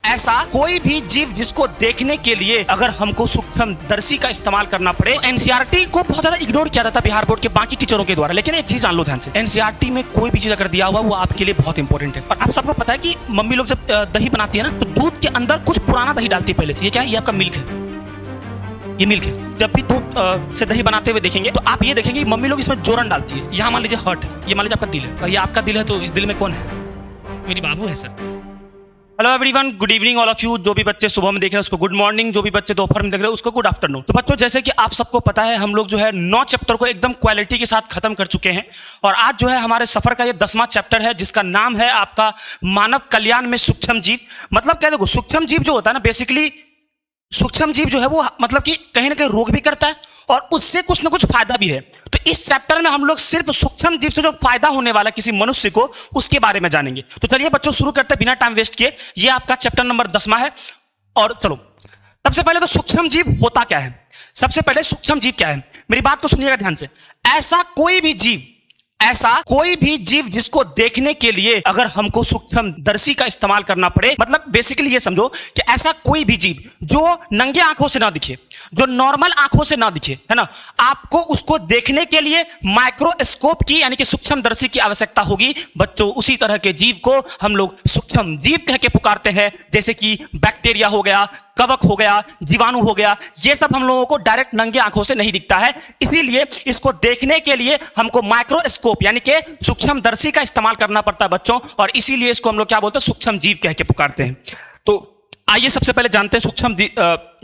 ऐसा कोई भी जीव जिसको देखने के लिए अगर हमको सूक्ष्मदर्शी का इस्तेमाल करना पड़े। एनसीईआरटी को बहुत ज्यादा इग्नोर किया जाता है बिहार बोर्ड के बाकी टीचरों के द्वारा, लेकिन एक चीज जान लो ध्यान से, एनसीईआरटी में कोई भी चीज अगर दिया हुआ वो आपके लिए बहुत इंपॉर्टेंट है। और आप सबको पता है कि मम्मी लोग जब दही बनाती है ना तो दूध के अंदर कुछ पुराना दही डालती है पहले से। ये क्या है? ये आपका मिल्क है, ये मिल्क है। जब भी दूध से दही बनाते हुए देखेंगे तो आप ये देखेंगे मम्मी लोग इसमें जोरन डालती है। यहाँ मान लीजिए हर्ट है, ये मान लीजिए आपका दिल है, ये आपका दिल है तो इस दिल में कौन है? मेरी बाबू है sir. Hello everyone, good evening all of you. जो भी बच्चे सुबह में देख रहे हैं उसको गुड मॉर्निंग, जो भी बच्चे दोपहर में देख रहे हैं उसको गुड आफ्टरनून। तो बच्चों, जैसे कि आप सबको पता है हम लोग जो है 9 चैप्टर को एकदम क्वालिटी के साथ खत्म कर चुके हैं और आज जो है हमारे सफर का ये 10वां चैप्टर है जिसका नाम है आपका मानव कल्याण में सूक्ष्म जीव। मतलब क्या देखो, सूक्ष्म जीव जो होता है ना, बेसिकली सूक्ष्म जीव जो है वो मतलब कि कहीं ना कहीं रोग भी करता है और उससे कुछ ना कुछ फायदा भी है। तो इस चैप्टर में हम लोग सिर्फ सूक्ष्म जीव से जो फायदा होने वाला किसी मनुष्य को उसके बारे में जानेंगे। तो चलिए बच्चों शुरू करते हैं बिना टाइम वेस्ट किए। ये आपका चैप्टर नंबर 10वां है और चलो सबसे पहले तो सूक्ष्म जीव होता क्या है। सबसे पहले सूक्ष्म जीव क्या है, मेरी बात को सुनिएगा ध्यान से। ऐसा कोई भी जीव जिसको देखने के लिए अगर हमको सूक्ष्मदर्शी का इस्तेमाल करना पड़े, मतलब बेसिकली ये समझो कि ऐसा कोई भी जीव जो नंगे आंखों से ना दिखे, जो नॉर्मल आंखों से ना दिखे, है ना, आपको उसको देखने के लिए माइक्रोस्कोप की यानी कि सूक्ष्मदर्शी की आवश्यकता होगी। बच्चों, उसी तरह के जीव को हम लोग सूक्ष्म जीव कह के पुकारते हैं, जैसे कि बैक्टीरिया हो गया, कवक हो गया, जीवाणु हो गया। ये सब हम लोगों को डायरेक्ट नंगे आंखों से नहीं दिखता है, इसीलिए इसको देखने के लिए हमको माइक्रोस्कोप यानी कि सूक्ष्मदर्शी का इस्तेमाल करना पड़ता है बच्चों, और इसीलिए इसको हम लोग क्या बोलते हैं, सूक्ष्म जीव कह के पुकारते हैं। तो आइए सबसे पहले जानते हैं सूक्ष्म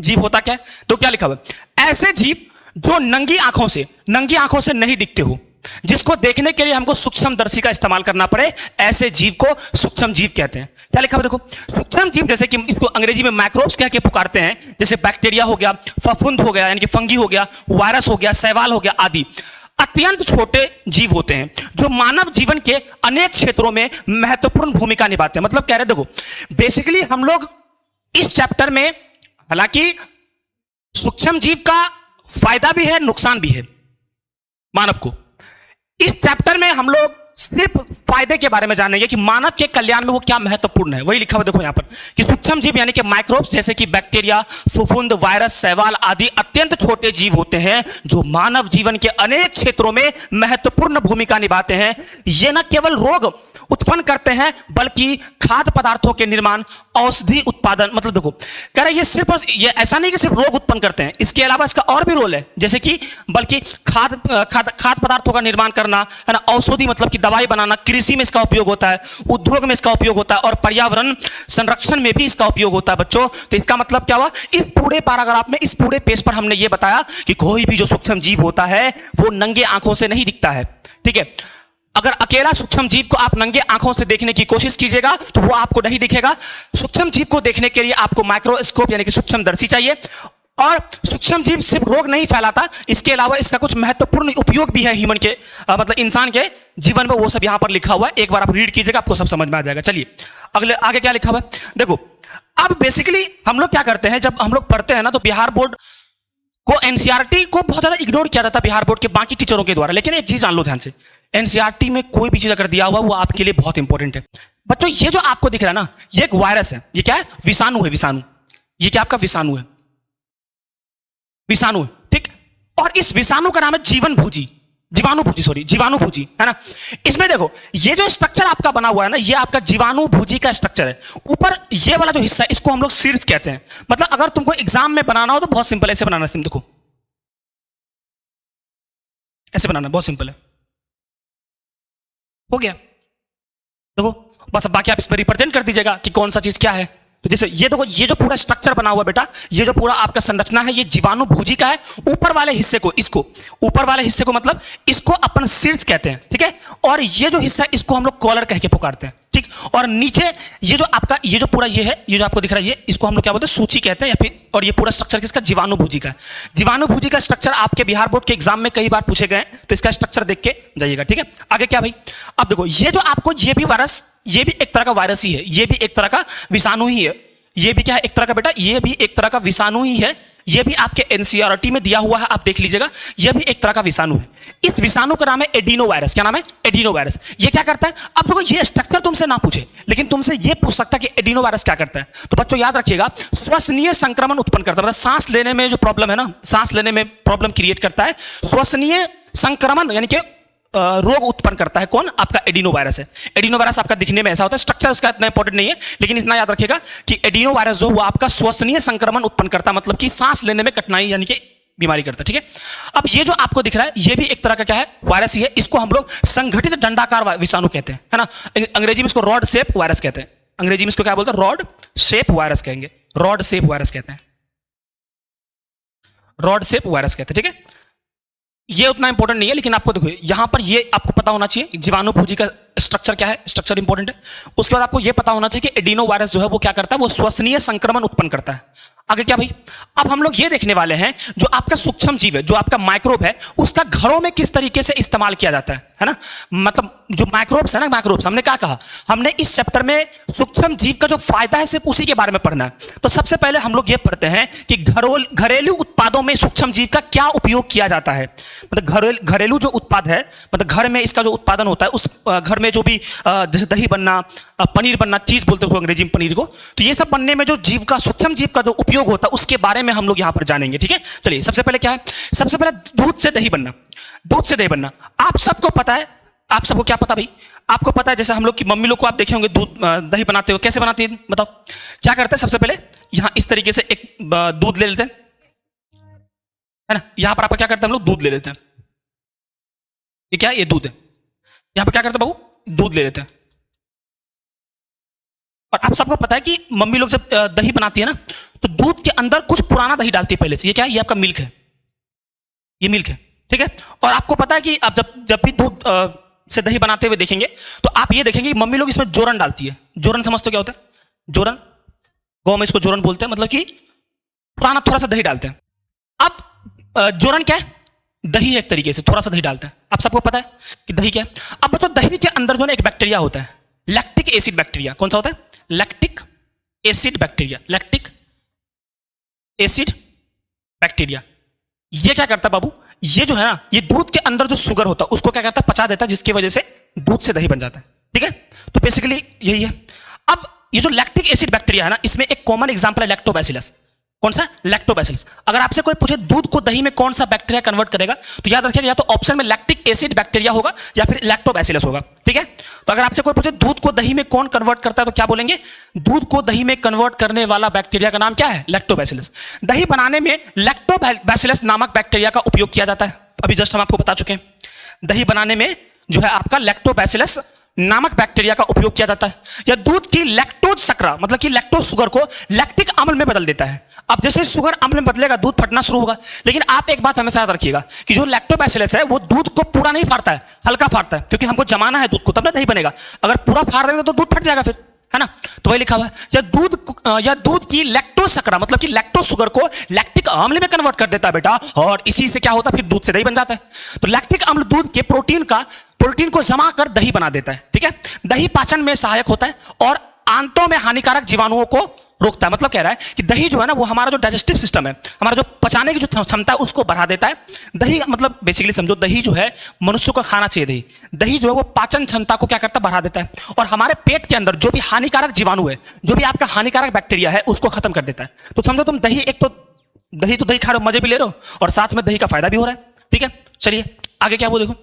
जीव होता क्या है। तो क्या लिखा हुआ है, ऐसे जीव जो नंगी आंखों से नहीं दिखते हो, जिसको देखने के लिए हमको सूक्ष्मदर्शी का इस्तेमाल करना पड़े, ऐसे जीव को सूक्ष्म जीव कहते हैं। क्या लिखा हुआ देखो, सूक्ष्म जीव जैसे कि इसको अंग्रेजी में माइक्रोब्स कह के पुकारते हैं, जैसे बैक्टीरिया हो गया, फफूंद हो गया यानी कि फंगी हो गया, वायरस हो गया, शैवाल हो गया आदि अत्यंत छोटे जीव होते हैं जो मानव जीवन के अनेक क्षेत्रों में महत्वपूर्ण भूमिका निभाते हैं। मतलब कह रहे देखो, बेसिकली हम लोग इस चैप्टर में, हालांकि सूक्ष्म जीव का फायदा भी है नुकसान भी है मानव को, इस चैप्टर में हम लोग सिर्फ फायदे के बारे में जानेंगे कि मानव के कल्याण में वो क्या महत्वपूर्ण है। वही लिखा हुआ देखो यहां पर कि सूक्ष्म जीव यानी कि माइक्रोब्स जैसे कि बैक्टीरिया, फफूंद, वायरस, शैवाल आदि अत्यंत छोटे जीव होते हैं जो मानव जीवन के अनेक क्षेत्रों में महत्वपूर्ण भूमिका निभाते हैं। ये न केवल रोग उत्पन्न करते हैं बल्कि खाद्य पदार्थों के निर्माण, औषधि उत्पादन, मतलब देखो कह रहे ये ऐसा नहीं कि सिर्फ रोग उत्पन्न करते हैं, इसके अलावा इसका और भी रोल है, जैसे कि बल्कि खाद्य पदार्थों का निर्माण करना, है ना, औषधि मतलब कि दवाई बनाना, कृषि में इसका उपयोग होता है, उद्योग में इसका उपयोग होता है और पर्यावरण संरक्षण में भी इसका उपयोग होता है बच्चों। तो इसका मतलब क्या हुआ, इस पूरे पैराग्राफ में, इस पूरे पेज पर हमने ये बताया कि कोई भी जो सूक्ष्म जीव होता है वो नंगे आंखों से नहीं दिखता है। ठीक है, अगर अकेला सूक्ष्म जीव को आप नंगे आंखों से देखने की कोशिश कीजिएगा तो वो आपको नहीं दिखेगा। सूक्ष्म जीव को देखने के लिए आपको माइक्रोस्कोप यानी कि सूक्ष्मदर्शी चाहिए। और सूक्ष्म जीव सिर्फ रोग नहीं फैलाता, इसके अलावा इसका कुछ महत्वपूर्ण उपयोग भी है ह्यूमन के मतलब इंसान के जीवन में, वो सब यहां पर लिखा हुआ है। एक बार आप रीड कीजिएगा, आपको सब समझ में आ जाएगा। चलिए आगे क्या लिखा हुआ है देखो। अब बेसिकली हम लोग क्या करते हैं, जब हम लोग पढ़ते हैं ना तो बिहार बोर्ड को, एनसीईआरटी को बहुत ज्यादा इग्नोर किया जाता है बिहार बोर्ड के बाकी टीचरों के द्वारा, लेकिन एक चीज जान लो ध्यान से, एनसीईआरटी में कोई भी चीज अगर दिया हुआ वो आपके लिए बहुत इंपॉर्टेंट है बच्चों। ये जो आपको दिख रहा है ना, ये एक वायरस है, ये क्या है, विषाणु है, विषाणु। ये क्या आपका विषाणु है, विषाणु है, ठीक। और इस विषाणु का नाम है जीवाणुभोजी, है ना। इसमें देखो ये जो स्ट्रक्चर आपका बना हुआ है ना, ये आपका जीवाणुभोजी का स्ट्रक्चर है। ऊपर ये वाला जो हिस्सा है इसको हम लोग शीर्ष कहते हैं। मतलब अगर तुमको एग्जाम में बनाना हो तो बहुत सिंपल, ऐसे बनाना है, देखो ऐसे बनाना, बहुत सिंपल है, हो गया। देखो बस, अब बाकी आप इसमें रिप्रेजेंट कर दीजिएगा कि कौन सा चीज क्या है। तो जैसे ये देखो, ये जो पूरा स्ट्रक्चर बना हुआ बेटा, ये जो पूरा आपका संरचना है, ये जीवाणुभोजी का है। ऊपर वाले हिस्से को, ऊपर वाले हिस्से को मतलब इसको अपन शीर्ष कहते हैं, ठीक है। और ये जो हिस्सा इसको हम लोग कॉलर कह के पुकारते हैं, ठीक। और नीचे ये जो आपका, ये जो पूरा ये है, ये जो आपको दिख रहा है, ये इसको हम लोग क्या बोलते हैं, सूची कहते हैं या फिर। और ये पूरा स्ट्रक्चर किसका, जीवाणुभोजी का है। जीवाणुभोजी का स्ट्रक्चर आपके बिहार बोर्ड के एग्जाम में कई बार पूछे गए, तो इसका स्ट्रक्चर देख के जाइएगा, ठीक है। आगे क्या भाई, अब देखो ये जो आपको, ये भी वायरस, ये भी एक तरह का वायरस ही है, ये भी एक तरह का विषाणु ही है। ये भी क्या है, एक तरह का बेटा, ये भी एक तरह का विषाणु ही है। ये भी आपके एनसीईआरटी में दिया हुआ है, आप देख लीजिएगा। ये भी एक तरह का विषाणु है। इस विषाणु का नाम है एडिनो वायरस। क्या नाम है? Adeno virus. ये क्या करता है? अब देखो, ये स्ट्रक्चर तुमसे ना पूछे, लेकिन तुमसे ये पूछ सकता है कि एडिनो वायरस क्या करता है। तो बच्चों याद रखिएगा, श्वसनीय संक्रमण उत्पन्न करता है, मतलब सांस लेने में जो प्रॉब्लम है ना, सांस लेने में प्रॉब्लम क्रिएट करता है। श्वसनीय संक्रमण यानी कि रोग उत्पन्न करता है कौन? आपका एडिनो वायरस है। एडिनो वायरस आपका दिखने में ऐसा होता है, स्ट्रक्चर उसका इतना इंपॉर्टेंट नहीं है, लेकिन इतना याद रखिएगा कि एडिनो वायरस जो वो आपका श्वसनीय संक्रमण उत्पन्न करता है, मतलब कि सांस लेने में कठिनाई यानी कि बीमारी करता है। ठीक है, अब ये जो आपको दिख रहा है, ये भी एक तरह का क्या है? वायरस ही है। इसको हम लोग संगठित डंडाकार विषाणु कहते हैं, है ना। अंग्रेजी में इसको रॉड शेप वायरस कहते हैं। अंग्रेजी में इसको क्या बोलते हैं? रॉड शेप वायरस कहेंगे, रॉड शेप वायरस कहते हैं, रॉड शेप वायरस कहते हैं। ठीक है, ये उतना इंपॉर्टेंट नहीं है, लेकिन आपको देखो यहां पर ये आपको पता होना चाहिए जीवाणु भोजी का स्ट्रक्चर क्या है, स्ट्रक्चर इंपॉर्टेंट है। उसके बाद आपको ये पता होना चाहिए कि एडिनो वायरस जो है वो क्या करता है? वो श्वसनीय संक्रमण उत्पन्न करता है। आगे क्या भाई? अब हम लोग ये देखने वाले हैं, जो आपका सूक्ष्म जीव है, जो आपका माइक्रोब है, उसका घरों में किस तरीके से इस्तेमाल किया जाता है ना। मतलब जो माइक्रोब्स है ना, माइक्रोब्स हमने क्या कहा, हमने इस चैप्टर में सूक्ष्म जीव का जो फायदा है सिर्फ उसी के बारे में पढ़ना है। तो सबसे पहले हम लोग ये पढ़ते हैं कि घरेलू उत्पादों में सूक्ष्म जीव का क्या उपयोग किया जाता है। मतलब घरेलू जो उत्पाद है, मतलब घर में इसका जो उत्पादन होता है, उस घर में जो भी जैसे दही बनना, पनीर बनना, चीज बोलते हो अंग्रेजी में पनीर को, तो ये सब बनने में जो जीव का, सूक्ष्म जीव का जो उपयोग होता है उसके बारे में हम लोग यहां पर जानेंगे। ठीक है, चलिए सबसे पहले क्या है? सबसे पहले दूध से दही बनना। दूध से दही बनना आप सबको पता है। आप सबको क्या पता भाई? आपको पता है, जैसे हम लोग की मम्मी लोग को आप देखे होंगे दूध दही बनाते हो, कैसे बनाती है बताओ? क्या करते हैं? सबसे पहले यहां इस तरीके से एक दूध ले लेते हैं, है ना। यहां पर आप क्या करते हैं? हम लोग दूध ले लेते हैं। ये क्या है? ये दूध है। यहां पर क्या करते हैं बाबू? दूध ले लेते हैं। और आप सबको पता है कि मम्मी लोग जब दही बनाती है ना, तो दूध के अंदर कुछ पुराना दही डालती है पहले से। ये क्या है? ये आपका मिल्क है, ये मिल्क है। ठीक है, और आपको पता है कि आप जब भी दूध से दही बनाते हुए देखेंगे, तो आप ये देखेंगे कि मम्मी लोग इसमें जोरन डालती है। जोरन समझते हो क्या होता है? जोरन, गाँव में इसको जोरन बोलते हैं, मतलब कि पुराना थोड़ा सा दही डालते हैं। अब जोरन क्या है? दही है, एक तरीके से थोड़ा सा दही डालते हैं। आप सबको पता है कि दही क्या है। अब बच्चों, दही के अंदर जो है एक बैक्टीरिया होता है, लैक्टिक एसिड बैक्टीरिया। कौन सा होता है? Lactic acid bacteria. Lactic acid bacteria ये क्या करता है बाबू? ये जो है ना, ये दूध के अंदर जो शुगर होता है उसको क्या करता है? पचा देता है, जिसकी वजह से दूध से दही बन जाता है। ठीक है, तो बेसिकली यही है। अब ये जो लैक्टिक एसिड बैक्टीरिया है ना, इसमें एक कॉमन एग्जांपल है लैक्टोबैसिलस। कौन सा? लैक्टोबैसिलस। अगर आपसे कोई पूछे दूध को दही में कौन सा बैक्टीरिया कन्वर्ट करेगा, तो याद रखिएगा या तो ऑप्शन में लैक्टिक एसिड बैक्टीरिया होगा या फिर लैक्टोबैसिलस होगा। ठीक है, तो अगर आपसे कोई पूछे दूध को दही में कौन कन्वर्ट करता है, तो क्या बोलेंगे? दूध को दही में कन्वर्ट करने वाला बैक्टीरिया का नाम क्या है? लैक्टोबैसिलस। दही बनाने में लैक्टोबैसिलस नामक बैक्टीरिया का उपयोग किया जाता है। अभी जस्ट हम आपको बता चुके हैं, दही बनाने में जो है आपका लैक्टोबैसिलस नामक बैक्टीरिया का उपयोग किया जाता है। या दूध की लैक्टोज शर्करा, मतलब कि लैक्टोज शुगर को लैक्टिक अम्ल में बदल देता है। अब जैसे शुगर अम्ल में बदलेगा, दूध फटना शुरू होगा। लेकिन आप एक बात हमेशा याद रखिएगा कि जो लैक्टोबैसिलस है वो दूध को पूरा नहीं फाड़ता है, हल्का फाड़ता है, क्योंकि हमको जमाना है दूध को, तब ना दही बनेगा। अगर पूरा फाड़ देगा तो दूध फट जाएगा फिर, है ना। तो वही लिखा हुआ है, या दूध की लैक्टोज शर्करा, मतलब कि लैक्टोज शुगर को लैक्टिक अम्ल में कन्वर्ट कर देता है बेटा, और इसी से क्या होता है? फिर दूध से दही बन जाता है। तो लैक्टिक अम्ल दूध के प्रोटीन को जमा कर दही बना देता है। ठीक है, दही पाचन में सहायक होता है और आंतों में हानिकारक जीवाणुओं को रोकता है। मतलब कह रहा है कि दही जो है ना, वो हमारा जो डाइजेस्टिव सिस्टम है, हमारा जो पचाने की जो क्षमता है उसको बढ़ा देता है। दही मतलब बेसिकली समझो, दही जो है मनुष्य को खाना चाहिए। दही जो है वो पाचन क्षमता को क्या करता है? बढ़ा देता है, और हमारे पेट के अंदर जो भी हानिकारक जीवाणु है, जो भी आपका हानिकारक बैक्टीरिया है, उसको खत्म कर देता है। तो समझो तुम दही, एक तो दही खा रहे हो, मजे भी ले रहे हो, और साथ में दही का फायदा भी हो रहा है। ठीक है, चलिए आगे क्या वो देखो।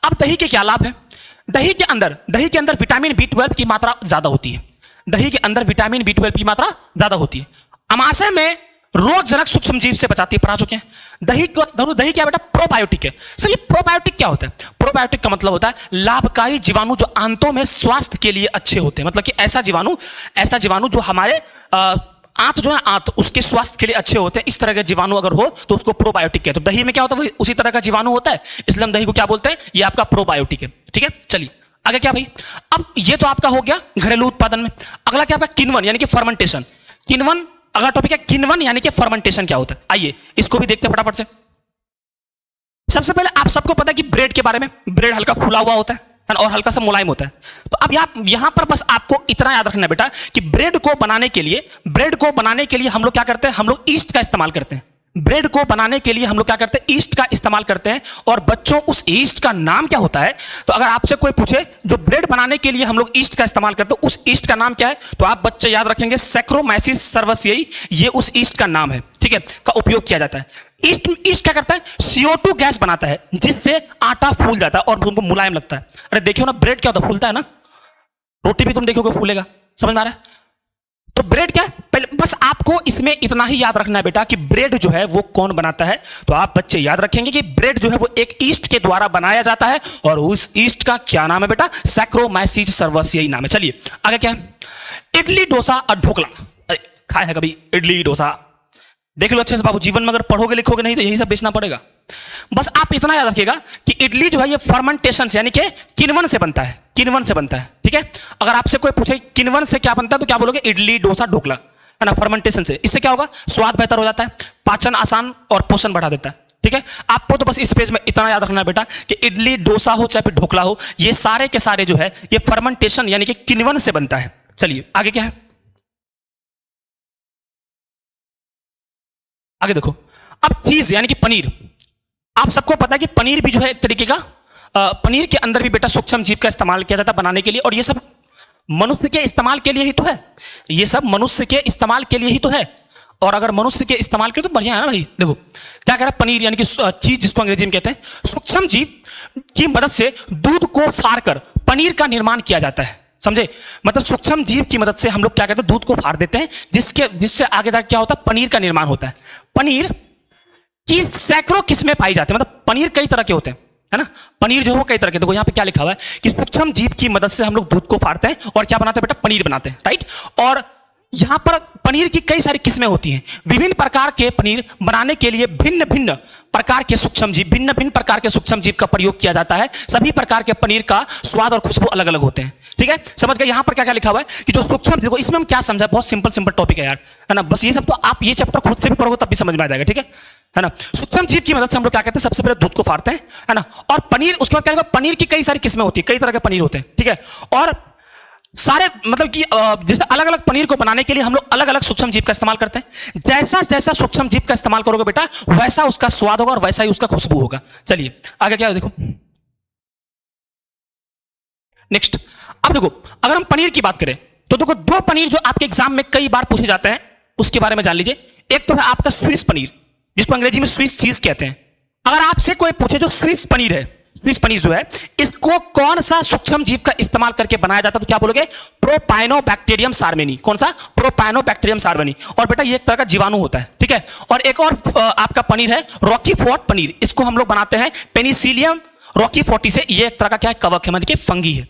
अब दही के क्या लाभ है? दही के अंदर विटामिन B12 की मात्रा ज्यादा होती है। दही के अंदर विटामिन B12 की मात्रा ज्यादा होती है। अमाशय में रोगजनक सूक्ष्म जीव से बचाती है, पढ़ा चुके हैं। दही क्या बेटा? प्रोबायोटिक है। सर ये प्रोबायोटिक क्या होता है? प्रोबायोटिक का मतलब होता है लाभकारी जीवाणु जो आंतों में स्वास्थ्य के लिए अच्छे होते हैं। मतलब कि ऐसा जीवाणु जो हमारे आंत जो है, आंत उसके स्वास्थ्य के लिए अच्छे होते हैं। इस तरह के जीवाणु अगर हो तो उसको प्रोबायोटिक कहते हैं। तो दही में क्या होता है? उसी तरह का जीवाणु होता है, इसलिए हम दही को क्या बोलते हैं? ये आपका प्रोबायोटिक है। ठीक है, चलिए आगे क्या भाई? अब ये तो आपका हो गया घरेलू उत्पादन में। अगला क्या आपका? किण्वन यानी कि फर्मेंटेशन। किण्वन अगला टॉपिक है। किण्वन यानी कि फर्मेंटेशन क्या होता है? आइए इसको भी देखते हैं फटाफट से। सबसे पहले आप सबको पता है कि ब्रेड के बारे में, ब्रेड हल्का फूला हुआ होता है, है ना, और हल्का सा मुलायम होता है। तो अब यहां पर बस आपको इतना याद रखना है बेटा कि ब्रेड को बनाने के लिए हम लोग क्या करते हैं, हम लोग ईस्ट का इस्तेमाल करते हैं। ब्रेड को बनाने के लिए हम लोग क्या करते हैं, ईस्ट का इस्तेमाल करते हैं। और बच्चों उस ईस्ट का नाम क्या होता है, तो अगर आपसे कोई पूछे जो ब्रेड बनाने के लिए हम लोग ईस्ट का इस्तेमाल करते हैं, उस ईस्ट का नाम क्या है, तो आप बच्चे याद रखेंगे सैक्रोमाइसिस सर्वसियाई, ये उस ईस्ट का नाम है, ठीक है, का उपयोग किया जाता है। ईस्ट क्या करता है, CO2 गैस बनाता है, जिससे आटा फूल जाता है और उनको मुलायम लगता है। अरे देखियो ना, ब्रेड क्या होता है, फूलता है ना, रोटी भी तुम देखोगे फूलेगा, समझ में आ रहा है। तो ब्रेड क्या है, पहले बस आपको इसमें इतना ही याद रखना है बेटा कि ब्रेड जो है वो कौन बनाता है। तो आप बच्चे याद रखेंगे कि ब्रेड जो है वो एक ईस्ट के द्वारा बनाया जाता है, और उस ईस्ट का क्या नाम है बेटा, सैक्रोमाइसिस सर्वसियाई नाम है। चलिए आगे क्या है, इडली डोसा और ढोकला। अरे खाया है कभी इडली डोसा, देख लो अच्छे से बाबू, जीवन में अगर पढ़ोगे लिखोगे नहीं तो यही सब बेचना पड़ेगा। बस आप इतना याद रखिएगा कि इडली जो है ये फर्मेंटेशन से यानी कि किण्वन से बनता है, किण्वन से बनता है, ठीक है। अगर आपसे कोई पूछे किण्वन से क्या बनता है तो क्या बोलोगे, इडली डोसा ढोकला, है ना, फर्मेंटेशन से। इससे क्या होगा, स्वाद बेहतर हो जाता है, पाचन आसान और पोषण बढ़ा देता है, ठीक है। आपको तो बस इस पेज में इतना याद रखना है बेटा कि इडली डोसा हो चाहे फिर ढोकला हो, ये सारे के सारे जो है ये फर्मेंटेशन यानी कि किण्वन से बनता है। चलिए आगे क्या है, आगे देखो। अब चीज यानी कि पनीर, आप सबको पता है कि पनीर भी जो है एक तरीके का पनीर के अंदर भी बेटा सूक्ष्म जीव का इस्तेमाल किया जाता है बनाने के लिए, और ये सब मनुष्य के इस्तेमाल के लिए ही तो है, ये सब मनुष्य के इस्तेमाल के लिए ही तो है। और अगर मनुष्य के इस्तेमाल के तो बढ़िया है ना भाई। देखो क्या कह रहा है, पनीर यानी कि चीज जिसको अंग्रेजी में कहते हैं, सूक्ष्म जीव की मदद से दूध को फाड़ कर पनीर का निर्माण किया जाता है, समझे। मतलब सूक्ष्म जीव की मदद से हम लोग क्या करते हैं, दूध को फाड़ देते हैं, जिससे आगे जाकर क्या होता है, पनीर का निर्माण होता है। पनीर की सैकड़ों किस्में पाई जाती है, मतलब पनीर कई तरह के होते हैं, है ना। पनीर जो है वो कई तरह के, देखो यहाँ पे क्या लिखा हुआ है कि सूक्ष्म जीव की मदद से हम लोग दूध को फाड़ते हैं और क्या बनाते हैं बेटा, पनीर बनाते हैं, राइट। और यहां पर पनीर की कई सारी किस्में होती हैं। विभिन्न प्रकार के पनीर बनाने के लिए भिन्न भिन्न प्रकार के सूक्ष्म जीव का प्रयोग किया जाता है। सभी प्रकार के पनीर का स्वाद और खुशबू अलग अलग होते हैं, ठीक है, समझ गए। यहां पर क्या क्या लिखा हुआ है कि जो सूक्ष्म जीव, इसमें हम क्या समझा, बहुत सिंपल टॉपिक है यार, है ना। बस ये सब तो आप ये चैप्टर खुद से भी पढ़ोगे तब भी समझ में आ जाएगा, ठीक है ना। सूक्ष्म जीव की मदद से हम लोग क्या करते हैं, सबसे पहले दूध को फाड़ते हैं, है ना। और पनीर, उसके बाद क्या होगा, पनीर की कई सारी किस्में होती है, कई तरह के पनीर होते हैं, ठीक है। और सारे मतलब कि जैसे अलग अलग पनीर को बनाने के लिए हम लोग अलग अलग सूक्ष्म जीव का इस्तेमाल करते हैं। जैसा जैसा सूक्ष्म जीव का इस्तेमाल करोगे बेटा, वैसा उसका स्वाद होगा और वैसा ही उसका खुशबू होगा। चलिए आगे क्या है, देखो नेक्स्ट। अब देखो अगर हम पनीर की बात करें तो देखो दो पनीर जो आपके एग्जाम में कई बार पूछे जाते हैं उसके बारे में जान लीजिए। एक तो है आपका स्विस पनीर, जिसको अंग्रेजी में स्विस चीज कहते हैं। अगर आपसे कोई पूछे जो स्विस पनीर है, स्विस पनीर जो है, इसको कौन सा सूक्ष्म जीव का इस्तेमाल करके बनाया जाता है, तो क्या बोलोगे, प्रोपाइनोबैक्टीरियम सार्मेनी। कौन सा, प्रोपाइनोबैक्टीरियम सार्मेनी। और बेटा ये एक तरह का जीवाणु होता है, ठीक है। और एक और आपका पनीर है रॉकीफोर्ट पनीर, इसको हम लोग बनाते हैं पेनिसिलियम रॉकीफोर्टी से। ये एक तरह का क्या है, कवक है, मतलब कि फंगी है,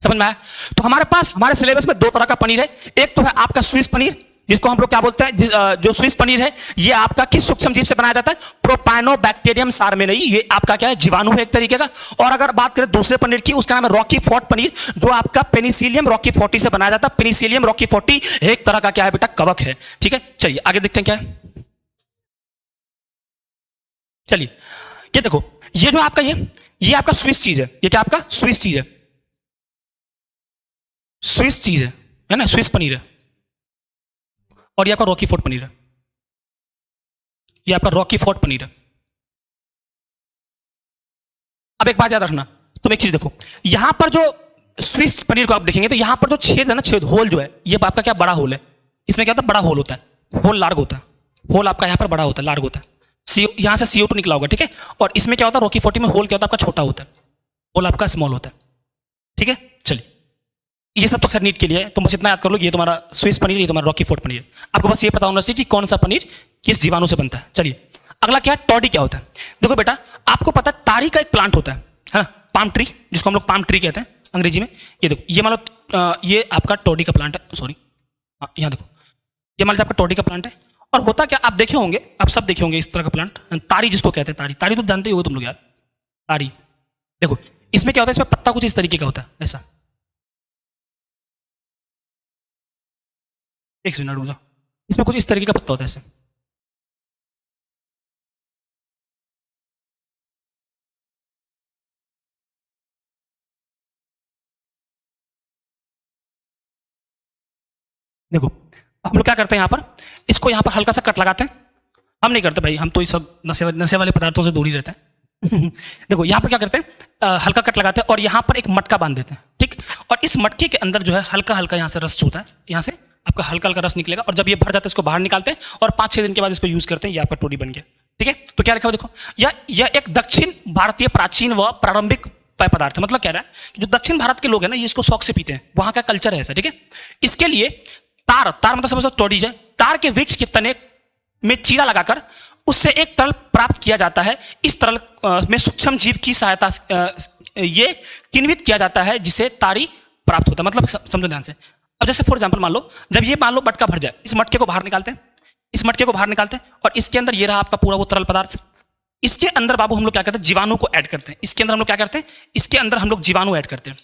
समझ में आया। तो हमारे पास हमारे सिलेबस में दो तरह का पनीर है। एक तो है आपका स्विस पनीर, जिसको हम लोग क्या बोलते हैं, जो स्विस पनीर है ये आपका किस सूक्ष्म जीव से बनाया जाता है, प्रोपाइनोबैक्टीरियम सार्मेनी। ये आपका क्या है, जीवाणु है एक तरीके का। और अगर बात करें दूसरे पनीर की, उसका नाम है रॉकीफोर्ट पनीर, जो आपका पेनिसिलियम रॉकीफोर्टी से बनाया जाता है। पेनिसिलियम रॉकीफोर्टी एक तरह का क्या है बेटा, कवक है, ठीक है। चलिए आगे देखते हैं क्या है। चलिए ये देखो, ये जो आपका ये आपका स्विस चीज है। ये क्या आपका स्विस चीज है, स्विस चीज है ना, स्विस पनीर है। और ये आपका रॉकीफोर्ट पनीर है, ये आपका रॉकीफोर्ट पनीर है। अब एक बात याद रखना, तुम एक चीज देखो, यहां पर जो स्विस पनीर को आप देखेंगे तो यहां पर जो छेद है ना, छेद होल जो है, ये आपका क्या बड़ा होल है। इसमें क्या होता है, बड़ा होल होता है, होल लार्ग होता है, होल आपका यहां पर बड़ा होता है, लार्ग होता है। यहां से CO2 निकला होगा, ठीक है। और इसमें क्या होता है, रॉकीफोर्टी में होल क्या होता है, आपका छोटा होता है, होल आपका स्मॉल होता है, ठीक है। चलिए ये सब तो खैर नीट के लिए है, तुम बस इतना याद कर लो, ये तुम्हारा स्विस पनीर, ये तुम्हारा रॉकीफोर्ट पनीर। आपको बस ये पता होना चाहिए कि कौन सा पनीर किस जीवाणु से बनता है। चलिए अगला क्या है, टॉडी क्या होता है। देखो बेटा आपको पता है ताड़ी का एक प्लांट होता है ना, पाम ट्री, जिसको हम लोग पाम ट्री कहते हैं अंग्रेजी में। ये देखो, ये मान लो ये आपका टॉडी का प्लांट है, सॉरी यहाँ देखो, ये मान लो आपका टॉडी का प्लांट है। और होता क्या, आप देखे होंगे, आप सब देखे होंगे इस तरह का प्लांट, ताड़ी जिसको कहते हैं, ताड़ी, ताड़ी तो जानते ही हो तुम लोग यार, ताड़ी। देखो इसमें क्या होता है, इसमें पत्ता कुछ इस तरीके का होता है, ऐसा। एक मिनट रुक जाओ, इसमें कुछ इस तरीके का पत्ता होता है ऐसे। देखो हम लोग क्या करते हैं यहाँ पर, इसको यहाँ पर हल्का सा कट लगाते हैं। हम नहीं करते भाई, हम तो ये सब नशे वाले पदार्थों से दूर ही रहते हैं। देखो यहाँ पर क्या करते हैं, हल्का कट लगाते हैं और यहाँ पर एक मटका बांध देते हैं, ठीक। और इस मटके के अंदर जो है हल्का हल्का यहाँ से रस छूता है, यहाँ से आपका हल्का हल्का रस निकलेगा और जब ये भर जाता है इसको बाहर निकालते हैं और 5-6 दिन के बाद इसको यूज करते हैं, यहाँ पर टोडी बन गया, ठीक है। तो क्या लिखा हुआ देखो, यह एक दक्षिण भारतीय प्राचीन व प्रारंभिक पेय पदार्थ है। मतलब कह रहा है कि जो दक्षिण भारत के लोग हैं ना, ये इसको शौक से पीते हैं, वहां का कल्चर है ऐसा, ठीक है। इसके लिए तार मतलब समझो टोडी है, तार के वृक्ष के तने में चीरा लगाकर उससे एक तरल प्राप्त किया जाता है। इस तरल में सूक्ष्म जीव की सहायता ये किण्वित किया जाता है जिसे तारी प्राप्त होता है। मतलब समझो ध्यान से, अब जैसे फॉर एग्जांपल मान लो, जब ये मान लो मटका भर जाए, इस मटके को बाहर निकालते हैं, इस मटके को बाहर निकालते हैं और इसके अंदर ये रहा आपका पूरा वो तरल पदार्थ। इसके अंदर बाबू हम लोग क्या करते हैं, जीवाणु को ऐड करते हैं। इसके अंदर हम लोग क्या करते हैं, इसके अंदर हम लोग जीवाणु ऐड करते हैं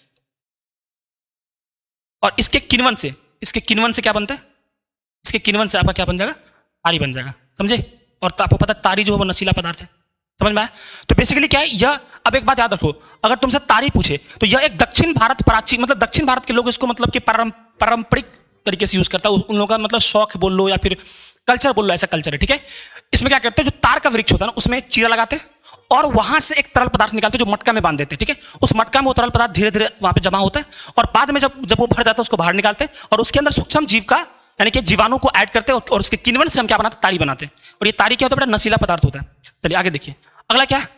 और इसके किण्वन से क्या बनता है, इसके किण्वन से आपका क्या बन जाएगा, तारी बन जाएगा, समझे। और आपको पता है तारी जो है वो नशीला पदार्थ है, समझ में आया। तो बेसिकली क्या है यह, अब एक बात याद रखो, अगर तुमसे तारी पूछे तो यह एक दक्षिण भारत प्राचीन, मतलब दक्षिण भारत के लोग इसको मतलब कि पारंपरिक तरीके से यूज करता है, उन लोगों का मतलब शौक बोल लो या फिर कल्चर बोल लो, ऐसा कल्चर है, ठीक है। इसमें क्या करते हैं, जो तार का वृक्ष होता है ना, उसमें चीरा लगाते हैं और वहां से एक तरल पदार्थ निकालते हैं जो मटका में बांध देते हैं, ठीक है। उस मटका में वो तरल पदार्थ धीरे धीरे वहां पे जमा होता है और बाद में जब वो भर जाता है उसको बाहर निकालते हैं और उसके अंदर सूक्ष्म जीव का यानी कि जीवाणु को ऐड करते हैं और उसके किण्वन से हम क्या बनाते हैं, तारी बनाते हैं। और ये तारी क्या होता है बेटा, नशीला पदार्थ होता है। चलिए आगे देखिए, अगला क्या है,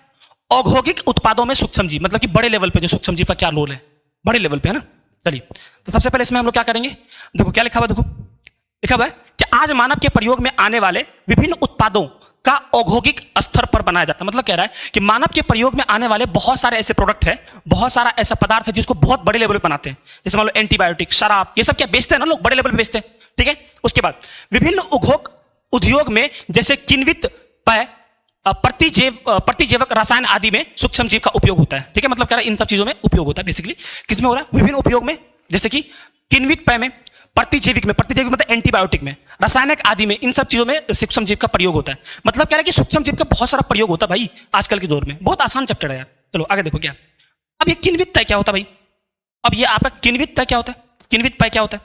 औद्योगिक उत्पादों में सूक्ष्म जीव, मतलब कि बड़े लेवल पे जो सूक्ष्म जीव का क्या रोल है, बड़े लेवल पे, है ना। चलिए तो सबसे पहले इसमें हम लोग क्या करेंगे, देखो क्या लिखा हुआ, देखो लिखा हुआ है कि आज मानव के प्रयोग में आने वाले विभिन्न उत्पादों का औद्योगिक स्तर पर बनाया जाता है। मतलब कह रहा है कि मानव के प्रयोग में आने वाले बहुत सारे ऐसे प्रोडक्ट है, बहुत सारा ऐसा पदार्थ है जिसको बहुत बड़े लेवल पे बनाते हैं। जैसे मान लो एंटीबायोटिक, शराब, ये सब क्या बेचते हैं ना लोग, बड़े लेवल पे बेचते हैं, ठीक है। उसके बाद विभिन्न उद्योग में जैसे किण्वित पेय, प्रतिजैवक रसायन आदि में सूक्ष्म जीव का उपयोग होता है, ठीक है। मतलब कह रहा है इन सब चीजों में उपयोग होता है। बेसिकली किसमें हो रहा है, विभिन्न उपयोग में, जैसे कि किण्वित पेय में, प्रतिजैविक मतलब एंटीबायोटिक में, रासायनिक आदि में, इन सब चीजों में सूक्ष्म जीव का प्रयोग होता है। मतलब कह रहा है कि सूक्ष्म जीव का बहुत सारा प्रयोग होता है भाई आजकल के दौर में। बहुत आसान चैप्टर है यार। चलो आगे देखो क्या, अब ये किण्वित पेय क्या होता है भाई, अब ये आपका किण्वित पेय क्या होता है, किण्वित पेय क्या होता है,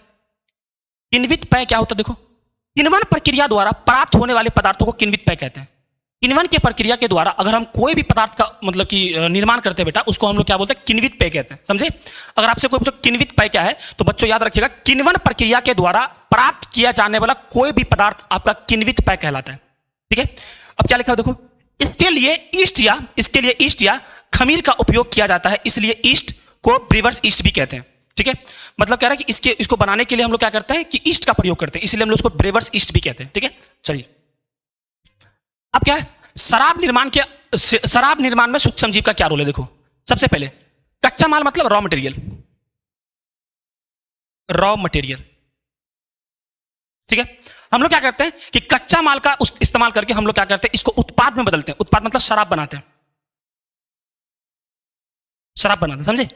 किण्वित पेय क्या होता है, देखो किण्वन प्रक्रिया द्वारा प्राप्त होने वाले पदार्थों को किण्वित पेय कहते हैं। किण्वन की प्रक्रिया के द्वारा अगर हम कोई भी पदार्थ का मतलब कि निर्माण करते हैं बेटा, उसको हम लोग क्या बोलते हैं, किण्वित पेय कहते हैं, समझे। अगर आपसे कोई पूछो किण्वित पेय क्या है, तो बच्चों याद रखिएगा, किण्वन प्रक्रिया के द्वारा प्राप्त किया जाने वाला कोई भी पदार्थ आपका किण्वित पेय कहलाता है, ठीक है। अब क्या लिखा है देखो, इसके लिए ईस्ट या खमीर का उपयोग किया जाता है, इसलिए ईस्ट को ब्रीवर्स ईस्ट भी कहते हैं, ठीक है। मतलब कह रहा है कि इसको बनाने के लिए हम लोग क्या करते हैं कि ईस्ट का प्रयोग करते हैं, इसलिए हम लोग उसको ब्रीवर्स ईस्ट भी कहते हैं, ठीक है। चलिए अब क्या है, शराब निर्माण में सूक्ष्म जीव का क्या रोल है। देखो सबसे पहले कच्चा माल मतलब रॉ मटेरियल, ठीक है। हम लोग क्या करते हैं कि कच्चा माल का इस्तेमाल करके हम लोग क्या करते हैं, इसको उत्पाद में बदलते हैं। उत्पाद मतलब शराब बनाते हैं, समझे।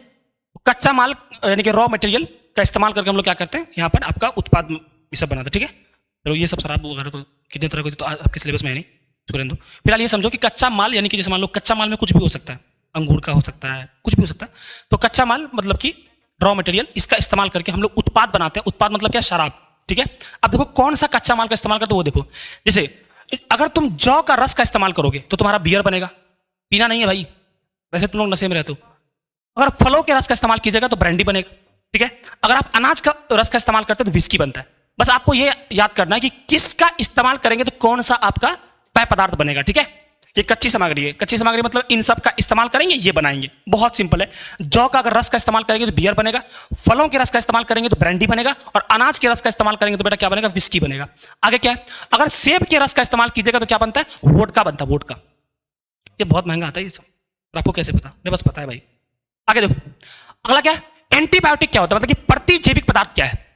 कच्चा माल यानी कि रॉ मटेरियल का इस्तेमाल करके हम लोग क्या करते हैं, यहां पर आपका उत्पाद ये सब बनाते हैं, ठीक है। तो ये सब शराब वगैरह तो कितने तरह के तो आपके सिलेबस में है नहीं, छोड़ दो। फिलहाल ये समझो कि कच्चा माल यानी कि जैसे मान लो कच्चा माल में कुछ भी हो सकता है, अंगूर का हो सकता है, कुछ भी हो सकता है। तो कच्चा माल मतलब कि रॉ मटेरियल, इसका इस्तेमाल करके हम लोग उत्पाद बनाते हैं। उत्पाद मतलब क्या, शराब, ठीक है। अब देखो कौन सा कच्चा माल का इस्तेमाल करते हो, वो देखो। जैसे अगर तुम जौ का रस का इस्तेमाल करोगे तो तुम्हारा बियर बनेगा, पीना नहीं है भाई, वैसे तुम लोग नशे में रहते हो। अगर फलों के रस का इस्तेमाल कीजिएगा तो ब्रांडी बनेगा, ठीक है। अगर आप अनाज का रस का इस्तेमाल करते हो तो विस्की बनता है। बस आपको ये याद करना है कि किसका इस्तेमाल करेंगे तो कौन सा आपका पेय पदार्थ बनेगा, ठीक है। ये कच्ची सामग्री है, कच्ची सामग्री मतलब इन सब का इस्तेमाल करेंगे, ये बनाएंगे। बहुत सिंपल है। जौ का अगर रस का इस्तेमाल करेंगे तो बियर बनेगा, फलों के रस का इस्तेमाल करेंगे तो ब्रांडी बनेगा, और अनाज के रस का इस्तेमाल करेंगे तो बेटा क्या बनेगा, विस्की बनेगा। आगे क्या है, अगर सेब के रस का इस्तेमाल कीजिएगा तो क्या बनता है, वोडका बनता है, वोडका। ये बहुत महंगा आता है ये सब, आपको कैसे पता, मुझे बस पता है भाई। आगे देखो अगला क्या है, एंटीबायोटिक क्या होता है, मतलब कि प्रतिजैविक पदार्थ क्या है।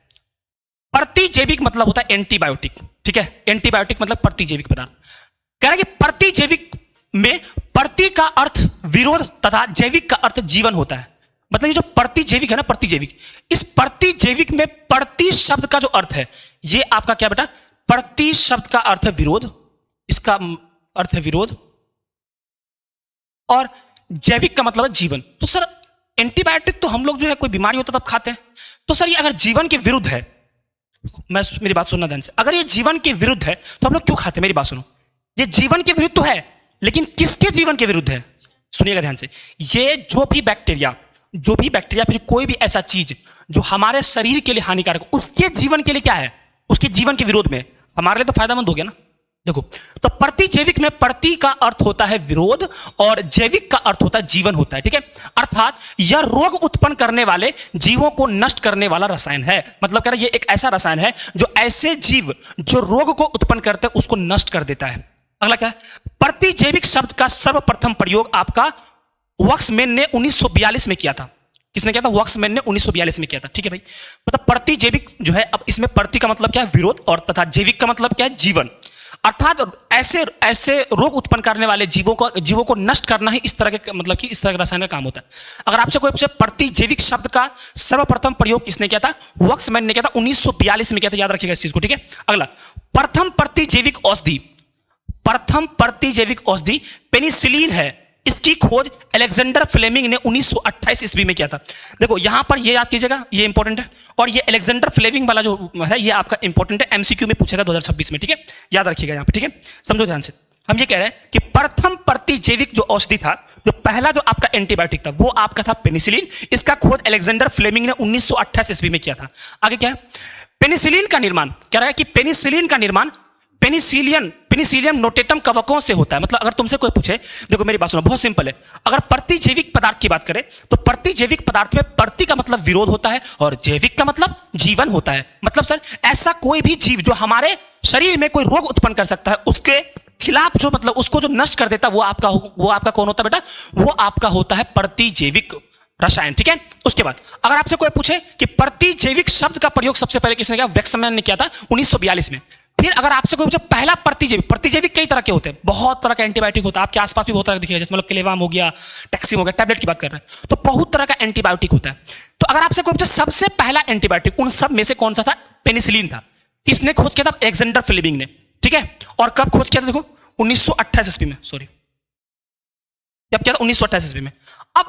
प्रतिजैविक मतलब होता है एंटीबायोटिक, ठीक है। एंटीबायोटिक मतलब प्रतिजैविक पदार्थ। कह रहा है कि प्रतिजैविक में प्रति का अर्थ विरोध तथा जैविक का अर्थ जीवन होता है। मतलब ये जो प्रतिजैविक है ना, प्रतिजैविक, इस प्रतिजैविक में प्रति शब्द का जो अर्थ है, ये आपका क्या बेटा, प्रति शब्द का अर्थ है विरोध, इसका अर्थ है विरोध, और जैविक का मतलब है जीवन। तो सर एंटीबायोटिक तो हम लोग जो है कोई बीमारी होता तब खाते हैं, तो सर ये अगर जीवन के विरुद्ध है मेरी बात सुनना ध्यान से, अगर ये जीवन के विरुद्ध है तो हम लोग क्यों खाते हैं? मेरी बात सुनो, ये जीवन के विरुद्ध तो है, लेकिन किसके जीवन के विरुद्ध है? सुनिएगा ध्यान से, ये जो भी बैक्टीरिया फिर कोई भी ऐसा चीज जो हमारे शरीर के लिए हानिकारक, उसके जीवन के लिए क्या है? उसके जीवन के विरोध में, हमारे लिए तो फायदेमंद हो गया ना। देखो, तो प्रतिजैविक में प्रति का अर्थ होता है विरोध और जैविक का अर्थ होता है जीवन होता है, ठीक है। अर्थात यह रोग उत्पन्न करने वाले जीवों को नष्ट करने वाला रसायन है। मतलब कह रहा है ये एक ऐसा रसायन है जो ऐसे जीव जो रोग को उत्पन्न करते हैं उसको नष्ट कर देता है। अगला क्या है? प्रतिजैविक शब्द का सर्वप्रथम प्रयोग आपका वक्समैन ने 1942 में किया था। किसने किया था? वक्समैन ने 1942 में किया था, ठीक है भाई। मतलब प्रतिजैविक जो है, अब इसमें प्रति का मतलब क्या है? विरोध, और तथा जैविक का मतलब क्या है? जीवन। अर्थात ऐसे रोग उत्पन्न करने वाले जीवों को नष्ट करना ही इस तरह के, मतलब कि इस तरह का रसायन का काम होता है। अगर आपसे कोई पूछे प्रतिजैविक शब्द का सर्वप्रथम प्रयोग किसने किया था? वक्समैन ने किया था, 1942 में किया था, याद रखिएगा इस चीज को, ठीक है। अगला, प्रथम प्रतिजैविक औषधि पेनिसिलिन है। इसकी खोज अलेक्जेंडर फ्लेमिंग ने 1928 ईस्वी में किया था। देखो यहां पर ये याद कीजिएगा, ये इंपॉर्टेंट है, और ये अलेक्जेंडर फ्लेमिंग वाला जो है ये आपका इंपॉर्टेंट है, एमसीक्यू में पूछेगा 2026 में, ठीक है। याद रखिएगा यहां पर, ठीक है। समझो ध्यान से, हम ये कह रहे हैं कि प्रथम प्रतिजैविक जो औषधि था, जो पहला जो आपका एंटीबायोटिक था, वो आपका था पेनिसिलिन। इसका खोज अलेक्जेंडर फ्लेमिंग ने 1928 ईस्वी में किया था। आगे क्या है? पेनिसिलिन का निर्माण, कह रहा है कि पेनिसिलिन का निर्माण पेनिसिलियम नोटेटम कवकों से होता है। मतलब अगर तुमसे कोई पूछे, देखो मेरी बात सुनो, बहुत सिंपल है। अगर प्रतिजैविक पदार्थ की बात करें तो प्रतिजैविक पदार्थ में प्रति का मतलब विरोध होता है और जैविक का मतलब जीवन होता है। मतलब सर, ऐसा कोई भी जीव जो हमारे शरीर में कोई रोग उत्पन्न कर सकता है, उसके खिलाफ जो, मतलब उसको जो नष्ट कर देता है, वो आपका कौन होता है बेटा? वो आपका होता है प्रतिजैविक रसायन, ठीक है। उसके बाद अगर आपसे कोई पूछे कि प्रतिजैविक शब्द का प्रयोग सबसे पहले किसने किया? वैक्समैन ने किया था 1942 में। फिर अगर आपसे कोई पूछे पहला प्रतिजैविक कई तरह के होते हैं, बहुत तरह का एंटीबायोटिक होता है, आपके आसपास भी बहुत तरह दिखेगा, जैसे मतलब क्लेवाम हो गया, टैक्सिम हो गया, टैबलेट की बात कर रहे हैं, तो बहुत तरह का एंटीबायोटिक होता है। तो अगर आपसे कोई पूछे सबसे पहला एंटीबायोटिक उन सब में से कौन सा था? पेनिसिलिन था। किसने खोज किया था? अलेक्जेंडर फ्लेमिंग ने, ठीक है। और कब खोज किया था? देखो 1928 ईस्वी में, सॉरी कब किया था? 1928 ईस्वी में। अब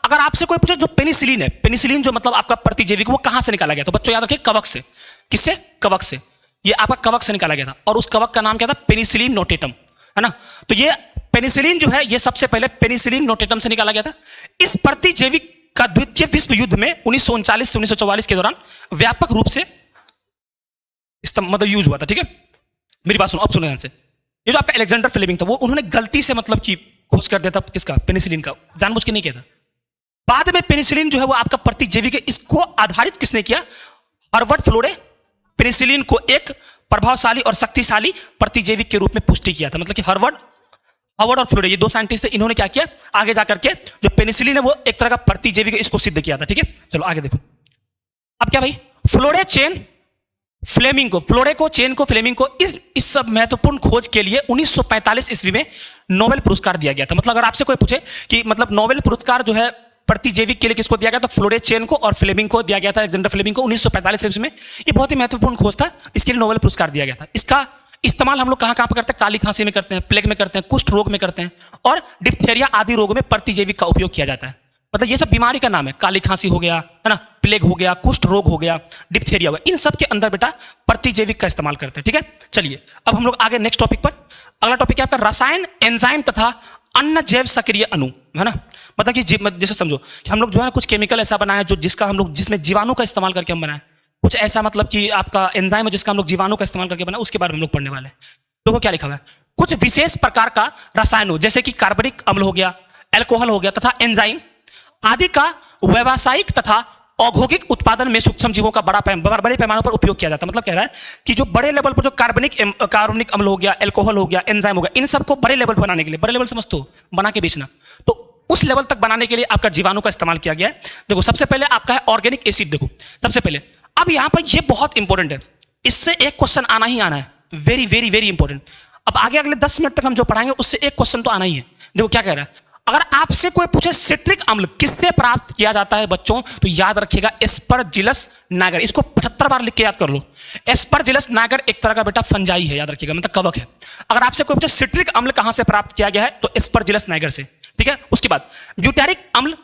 अगर आपसे कोई पूछे जो पेनिसिलिन है, पेनिसिलिन जो मतलब आपका प्रतिजैविक, वो कहां से निकाला गया? तो बच्चों याद रखिए, कवक से। किससे? कवक से। ये आपका कवक से निकाला गया था, और उस कवक का नाम क्या था? पेनिसिलिन नोटेटम, है ना। तो ये पेनिसिलिन जो है, ये सबसे पहले पेनिसिलिन नोटेटम से निकाला गया था। इस प्रतिजैविक का द्वितीय विश्व युद्ध में 1939 से 1944 के दौरान व्यापक रूप से मतलब यूज हुआ था, ठीक है। मेरी बात सुनो, अब सुनो ध्यान से। ये जो आपका अलेक्जेंडर फ्लेमिंग था, वो उन्होंने गलती से मतलब कि खोज कर दिया था किसका? पेनिसिलिन का, जानबूझ के नहीं किया था। बाद में पेनिसिलिन जो है वो आपका प्रतिजैविक है। इसको आधारित किसने किया? हर्बर्ट फ्लोरे पेनिसिलिन को एक प्रभावशाली और शक्तिशाली प्रतिजैविक के रूप में पुष्टि किया था। मतलब कि हर्बर्ट और फ्लोरे, ये दो साइंटिस्ट थे, इन्होंने क्या किया? आगे जाकर के जो पेनिसिलिन है वो एक तरह का प्रतिजैविक है, इसको सिद्ध किया था, ठीक है। चलो आगे देखो। अब क्या भाई? फ्लोरे फ्लेमिंग को इस सब महत्वपूर्ण खोज के लिए 1945 ईस्वी में नोबेल पुरस्कार दिया गया था। मतलब अगर आपसे कोई पूछे कि मतलब नोबेल पुरस्कार जो है प्रतिजैविक के लिए किसको दिया गया? तो फ्लोरे चेन को और फ्लेमिंग को दिया गया था, अलेक्जेंडर फ्लेमिंग को 1945 ईस्वी में। ये बहुत ही महत्वपूर्ण खोज था, इसके लिए नोबेल पुरस्कार दिया गया था। इसका इस्तेमाल हम लोग कहां कहां पर करते हैं? काली खांसी में करते हैं, प्लेग में करते हैं, कुष्ठ रोग में करते हैं, और डिप्थेरिया आदि रोगों में प्रतिजैविक का उपयोग किया जाता है। मतलब ये सब बीमारी का नाम है, काली खांसी हो गया, है ना, प्लेग हो गया, कुष्ठ रोग हो गया, डिप्थेरिया हो गया, इन सब के अंदर बेटा प्रतिजैविक का इस्तेमाल करते हैं, ठीक है। चलिए अब हम लोग आगे नेक्स्ट टॉपिक पर। अगला टॉपिक है आपका रसायन, एंजाइम तथा अन्य जैव सक्रिय अणु, है ना। मतलब कि जैसे समझो कि हम लोग जो है कुछ केमिकल ऐसा बनाया जो जिसमें जीवाणु का इस्तेमाल करके हम बनाए, कुछ ऐसा मतलब कि आपका एंजाइम है जिसका हम लोग जीवाणु का इस्तेमाल करके बनाए, उसके बारे में हम लोग पढ़ने वाले हैं। देखो क्या लिखा हुआ है, कुछ विशेष प्रकार का रसायन हो, जैसे कि कार्बनिक अम्ल हो गया, अल्कोहल हो गया तथा एंजाइम आदि का व्यावसायिक तथा औद्योगिक उत्पादन में सूक्ष्म जीवों का बड़े पैमाने पर उपयोग किया जाता है। मतलब कह रहा है कि जो बड़े लेवल पर जो कार्बनिक अम्ल हो गया, अल्कोहल हो गया, एंजाइम हो गया, इन सबको बड़े लेवल पर बनाने के लिए, बड़े लेवल समझते हो, बना के बेचना, तो उस लेवल तक बनाने के लिए आपका जीवाणु का इस्तेमाल किया गया है। देखो सबसे पहले आपका है ऑर्गेनिक एसिड। देखो सबसे पहले, अब यहां पर ये बहुत इंपॉर्टेंट है, इससे एक क्वेश्चन आना ही आना है, वेरी वेरी वेरी इंपॉर्टेंट। अब आगे अगले 10 मिनट तक हम जो पढ़ाएंगे उससे एक क्वेश्चन तो आना ही है। देखो क्या कह रहा है, अगर आपसे कोई पूछे सिट्रिक अम्ल किससे प्राप्त किया जाता है बच्चों, तो याद रखिएगा एस्परजिलस नागर। इसको 75 बार लिख के याद कर लो। एस्परजिलस नागर एक तरह का बेटा फंजाई है, याद रखिएगा, मतलब कवक है। अगर आपसे कोई पूछे सिट्रिक अम्ल कहां से प्राप्त किया गया है, तो एस्परजिलस नागर से, ठीक है। उसके बाद ब्यूटारिक अम्ल,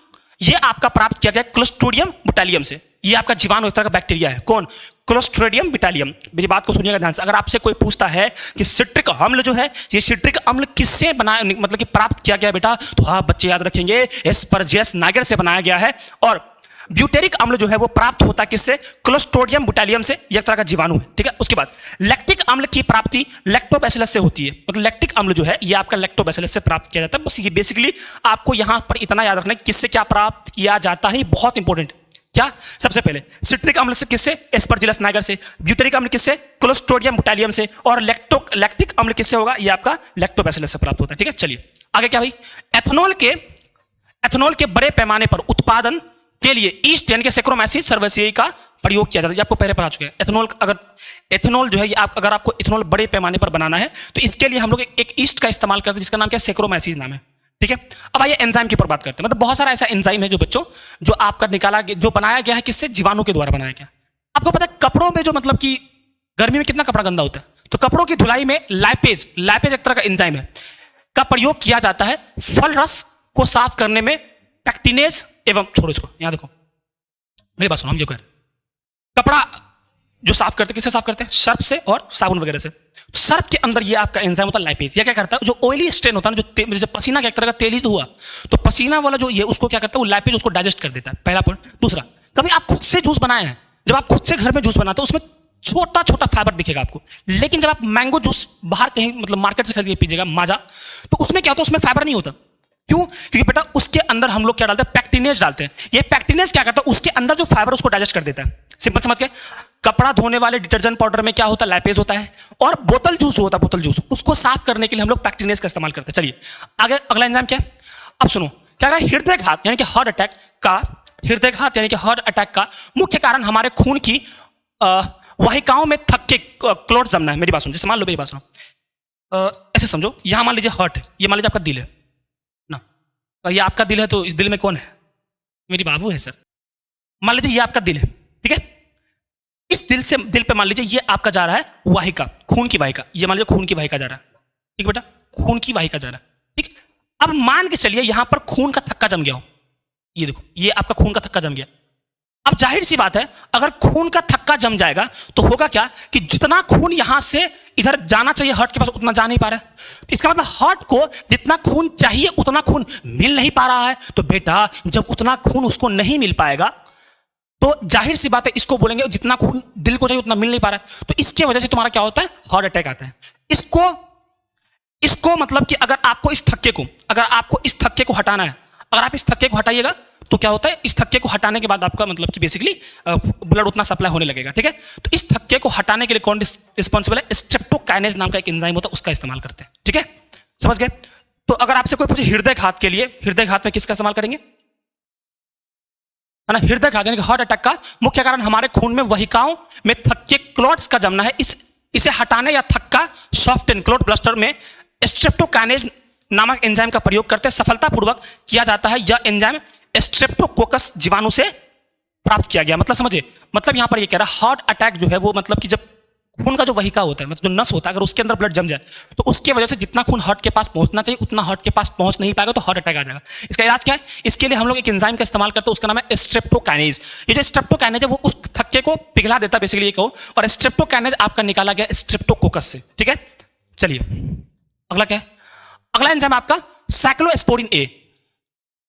ये आपका प्राप्त किया गया क्लोस्ट्रिडियम बोटेलियम से। ये आपका जीवाणु एक तरह का बैक्टीरिया है। कौन? क्लोस्ट्रिडियम बोटेलियम। मेरी बात को सुनिएगा ध्यान से। अगर आपसे कोई पूछता है कि सिट्रिक अम्ल जो है, ये सिट्रिक अम्ल किससे बनाया, मतलब कि प्राप्त किया गया बेटा, तो हाँ बच्चे याद रखेंगे एस्परजिलस नाइगर से बनाया गया है। और ब्यूटेरिक अम्ल जो है वो प्राप्त होता है किससे? क्लोस्ट्रिडियम बोटेलियम से। यह तरह का जीवाणु है, ठीक है। उसके बाद लैक्टिक अम्ल की प्राप्ति लैक्टोबैसिलस से होती है। मतलब लैक्टिक अम्ल जो है ये आपका लैक्टोबैसिलस से प्राप्त किया जाता है। बस ये बेसिकली आपको यहां पर इतना याद रखना है कि किससे क्या प्राप्त किया जाता है, बहुत इंपॉर्टेंट। क्या? सबसे पहले सिट्रिक अम्ल से किससे? एस्परजिलस नाइगर से। ब्यूटेरिक अम्ल किससे? क्लोस्ट्रिडियम बोटेलियम से। और लैक्टिक अम्ल किससे होगा? ये आपका लैक्टोबैसिलस से प्राप्त होता है, ठीक है। चलिए आगे क्या भाई, एथेनॉल के बड़े पैमाने पर उत्पादन के लिए ईस्ट यानी कि सैक्रोमैसिस सर्वेसियाई का प्रयोग किया जाता है। ये आपको पहले पढ़ा चुके हैं। एथेनॉल जो है ये अगर आपको एथेनॉल बड़े पैमाने पर बनाना है तो इसके लिए हम लोग एक ईस्ट का इस्तेमाल करते हैं जिसका नाम क्या है? सैक्रोमैसिस नाम है, ठीक है। अब आइए एंजाइम के ऊपर बात करते हैं। मतलब बहुत सारा ऐसा एंजाइम है जो बच्चों जो आपका जो बनाया गया है किससे? जीवाणु के द्वारा बनाया गया। आपको पता है कपड़ों में जो मतलब कि गर्मी में कितना कपड़ा गंदा होता है, तो कपड़ों की धुलाई में लाइपेज एक तरह का एंजाइम है का प्रयोग किया जाता है फल रस को साफ करने में। पैक्टिनेज एवं, छोड़ो इसको, यहां देखो मेरी बात सुनो। हम जो कर कपड़ा जो साफ करते, किससे साफ करते हैं? सर्फ से और साबुन वगैरह से। सर्फ के अंदर ये आपका एंजाइम होता है लाइपेज। ये क्या करता है? जो ऑयली स्टेन होता है ना, जो जैसे पसीना का एक तरह का तेल ही तो हुआ, तो पसीना वाला जो ये उसको क्या करता है? वो लाइपेज उसको डाइजेस्ट कर देता है। पहला पॉइंट। दूसरा, कभी आप खुद से जूस बनाए हैं? जब आप खुद से घर में जूस बनाते हो उसमें छोटा छोटा फाइबर दिखेगा आपको, लेकिन जब आप मैंगो जूस बाहर कहीं मतलब मार्केट से खरीद के पीजिएगा माजा, तो उसमें क्या होता है? उसमें फाइबर नहीं होता। क्यों? क्योंकि बेटा उसके अंदर हम लोग क्या डालते हैं? पैक्टिनेज डालते हैं। ये पैक्टिनेज क्या करता है? उसके अंदर जो फाइबर उसको डाइजेस्ट कर देता है। सिंपल समझ के, कपड़ा धोने वाले डिटर्जेंट पाउडर में क्या होता है? लाइपेज होता है। और बोतल जूस जो होता है, बोतल जूस, उसको साफ करने के लिए हम लोग पैक्टिनेज का इस्तेमाल करते हैं। चलिए आगे अगला एंजाइम क्या है? अब सुनो क्या है? हृदयघात यानी कि हार्ट अटैक का मुख्य कारण हमारे खून की वाहिकाओं में थक्के क्लॉट जमना है। मेरी बात सुनो, जैसे मान लो मेरी बात सुनो, ऐसे समझो यहां मान लीजिए हार्ट है, ये मान लीजिए आपका दिल है ना, ये आपका दिल है, तो इस दिल में कौन है? मेरी बाबू है सर। मान लीजिए ये आपका दिल है, ठीक है। इस दिल पे मान लीजिए ये आपका जा रहा है वाहिका, खून की वाहिका। ये मान लीजिए खून की वाहिका जा रहा है, ठीक बेटा, खून की वाहिका जा रहा है, ठीक। अब मान के चलिए यहां पर खून का थक्का जम गया हो। ये देखो, ये आपका खून का थक्का जम गया। अब जाहिर सी बात है, अगर खून का थक्का जम जाएगा तो होगा क्या कि जितना खून यहां से इधर जाना चाहिए हार्ट के पास, उतना जा नहीं पा रहा है। इसका मतलब हार्ट को जितना खून चाहिए उतना खून मिल नहीं पा रहा है। तो बेटा जब उतना खून उसको नहीं मिल पाएगा तो जाहिर सी बात है इसको बोलेंगे जितना खून दिल को चाहिए उतना मिल नहीं पा रहा है, तो इसकी वजह से तुम्हारा क्या होता है? हार्ट अटैक आता है। इसको मतलब कि अगर आपको इस थक्के को हटाना है, अगर आप इस थक्के को हटाइएगा तो क्या होता है? इस थक्के को हटाने के बाद आपका मतलब कि बेसिकली ब्लड उतना सप्लाई होने लगेगा, ठीक है। तो इस थक्के को हटाने के लिए कौन रिस्पॉन्सिबल है? स्ट्रेप्टोकाइनेज नाम का एक एंजाइम होता है, उसका इस्तेमाल करते हैं, ठीक है। समझ गए? तो अगर आपसे कोई पूछे हृदयघात के लिए, हृदयघात में किसका इस्तेमाल करेंगे? है ना, हृदयघात यानी कि हार्ट अटैक का मुख्य कारण हमारे खून में वाहिकाओं में थक्के क्लॉट्स का जमना है। इसे हटाने या थक्का सॉफ्ट एंड क्लॉट ब्लस्टर में स्ट्रेप्टोकाइनेज नामक एंजाइम का प्रयोग करते सफलतापूर्वक किया जाता है। यह एंजाइम स्ट्रेप्टोकोकस जीवाणु से प्राप्त किया गया। मतलब समझिए, मतलब यहां पर ये कह रहा है हार्ट अटैक जो है वो मतलब कि जब खून का जो वहिका होता है, मतलब जो नस होता है, अगर उसके अंदर ब्लड जम जाए तो उसकी वजह से जितना खून हार्ट के पास पहुंचना चाहिए उतना हार्ट के पास पहुंच नहीं पाएगा, तो हार्ट अटैक आ जाएगा। इसका इलाज क्या है? इसके लिए हम लोग एक एंजाइम का इस्तेमाल करते हैं, उसका नाम है स्ट्रेप्टोकाइनेज। ये जो स्ट्रेप्टोकाइनेज है वो उस थक्के को पिघला देता है, बेसिकली ये कहो। और स्ट्रेप्टोकाइनेज आपका निकाला गया स्ट्रेप्टोकोकस से, ठीक है। चलिए अगला क्या है? अगला एंजाइम आपका साइक्लोस्पोरिन ए,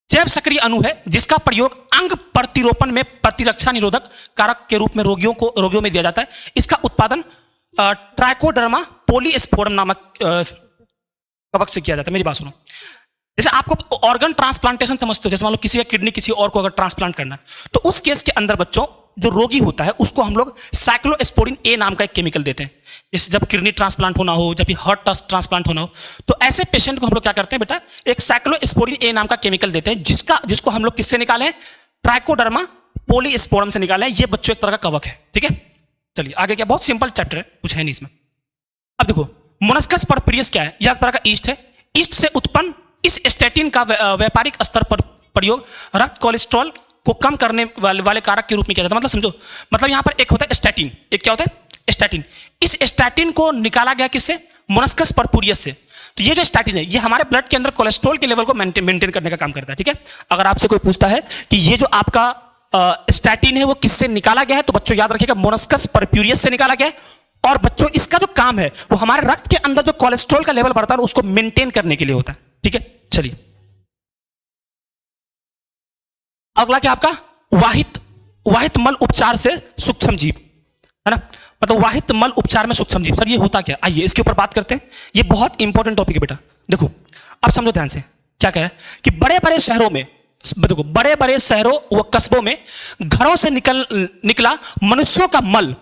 जैव सक्रिय अणु है जिसका प्रयोग अंग प्रतिरोपण में प्रतिरक्षा निरोधक कारक के रूप में रोगियों में दिया जाता है। इसका उत्पादन ट्राइकोडर्मा पोलीस्पोरम नामक कवक से किया जाता है। मेरी बात सुनो, जैसे आपको ऑर्गन ट्रांसप्लांटेशन समझते हो, जैसे मान लो किसी का किडनी किसी और को अगर ट्रांसप्लांट करना है तो उस केस के अंदर बच्चों जो रोगी होता है उसको हम लोग साइक्लोस्पोरिन ए नाम का एक केमिकल देते हैं। जैसे जब किडनी ट्रांसप्लांट होना हो, जब हार्ट ट्रांसप्लांट होना हो, तो ऐसे पेशेंट को हम लोग क्या करते हैं बेटा, एक साइक्लोस्पोरिन ए नाम का केमिकल देते हैं, जिसको हम लोग किससे निकाले? ट्राइकोडर्मा पोलीस्पोरम से निकाले। ये बच्चों एक तरह का कवक है, ठीक है। चलिए आगे क्या, बहुत सिंपल चैप्टर है, कुछ है नहीं इसमें। अब देखो मोलस्कस परप्रियस क्या है? यह एक तरह का ईस्ट है। ईस्ट से उत्पन्न इस स्टैटिन का व्यापारिक स्तर पर प्रयोग रक्त कोलेस्ट्रॉल को कम करने वाले कारक के रूप में किया जाता है। मतलब समझो, मतलब यहां पर एक होता है स्टैटिन, एक क्या होता है? स्टैटिन। इस स्टैटिन को निकाला गया किससे? मोलस्कस परपुरियस से। तो ये जो स्टैटिन है ये हमारे ब्लड के अंदर कोलेस्ट्रॉल के लेवल को मेंटेन करने का काम करता है, ठीक है। अगर आपसे कोई पूछता है कि ये जो आपका स्टैटिन है वो किससे निकाला गया है, तो बच्चों याद रखिएगा मोलस्कस परप्यूरियस से निकाला गया है। और बच्चों इसका जो काम है वो हमारे रक्त के अंदर जो कोलेस्ट्रॉल का लेवल बढ़ता है उसको मेंटेन करने के लिए होता है, ठीक है। चलिए अगला क्या आपका वाहित मल उपचार से सूक्ष्म जीव, है ना, मतलब वाहित मल उपचार में सूक्ष्म जीव। सर ये होता क्या, आइए इसके ऊपर बात करते हैं। ये बहुत इंपॉर्टेंट टॉपिक है बेटा। देखो अब समझो ध्यान से, क्या कह रहा है कि बड़े बड़े शहरों में, देखो बड़े बड़े शहरों व कस्बों में घरों से निकला मनुष्यों का मल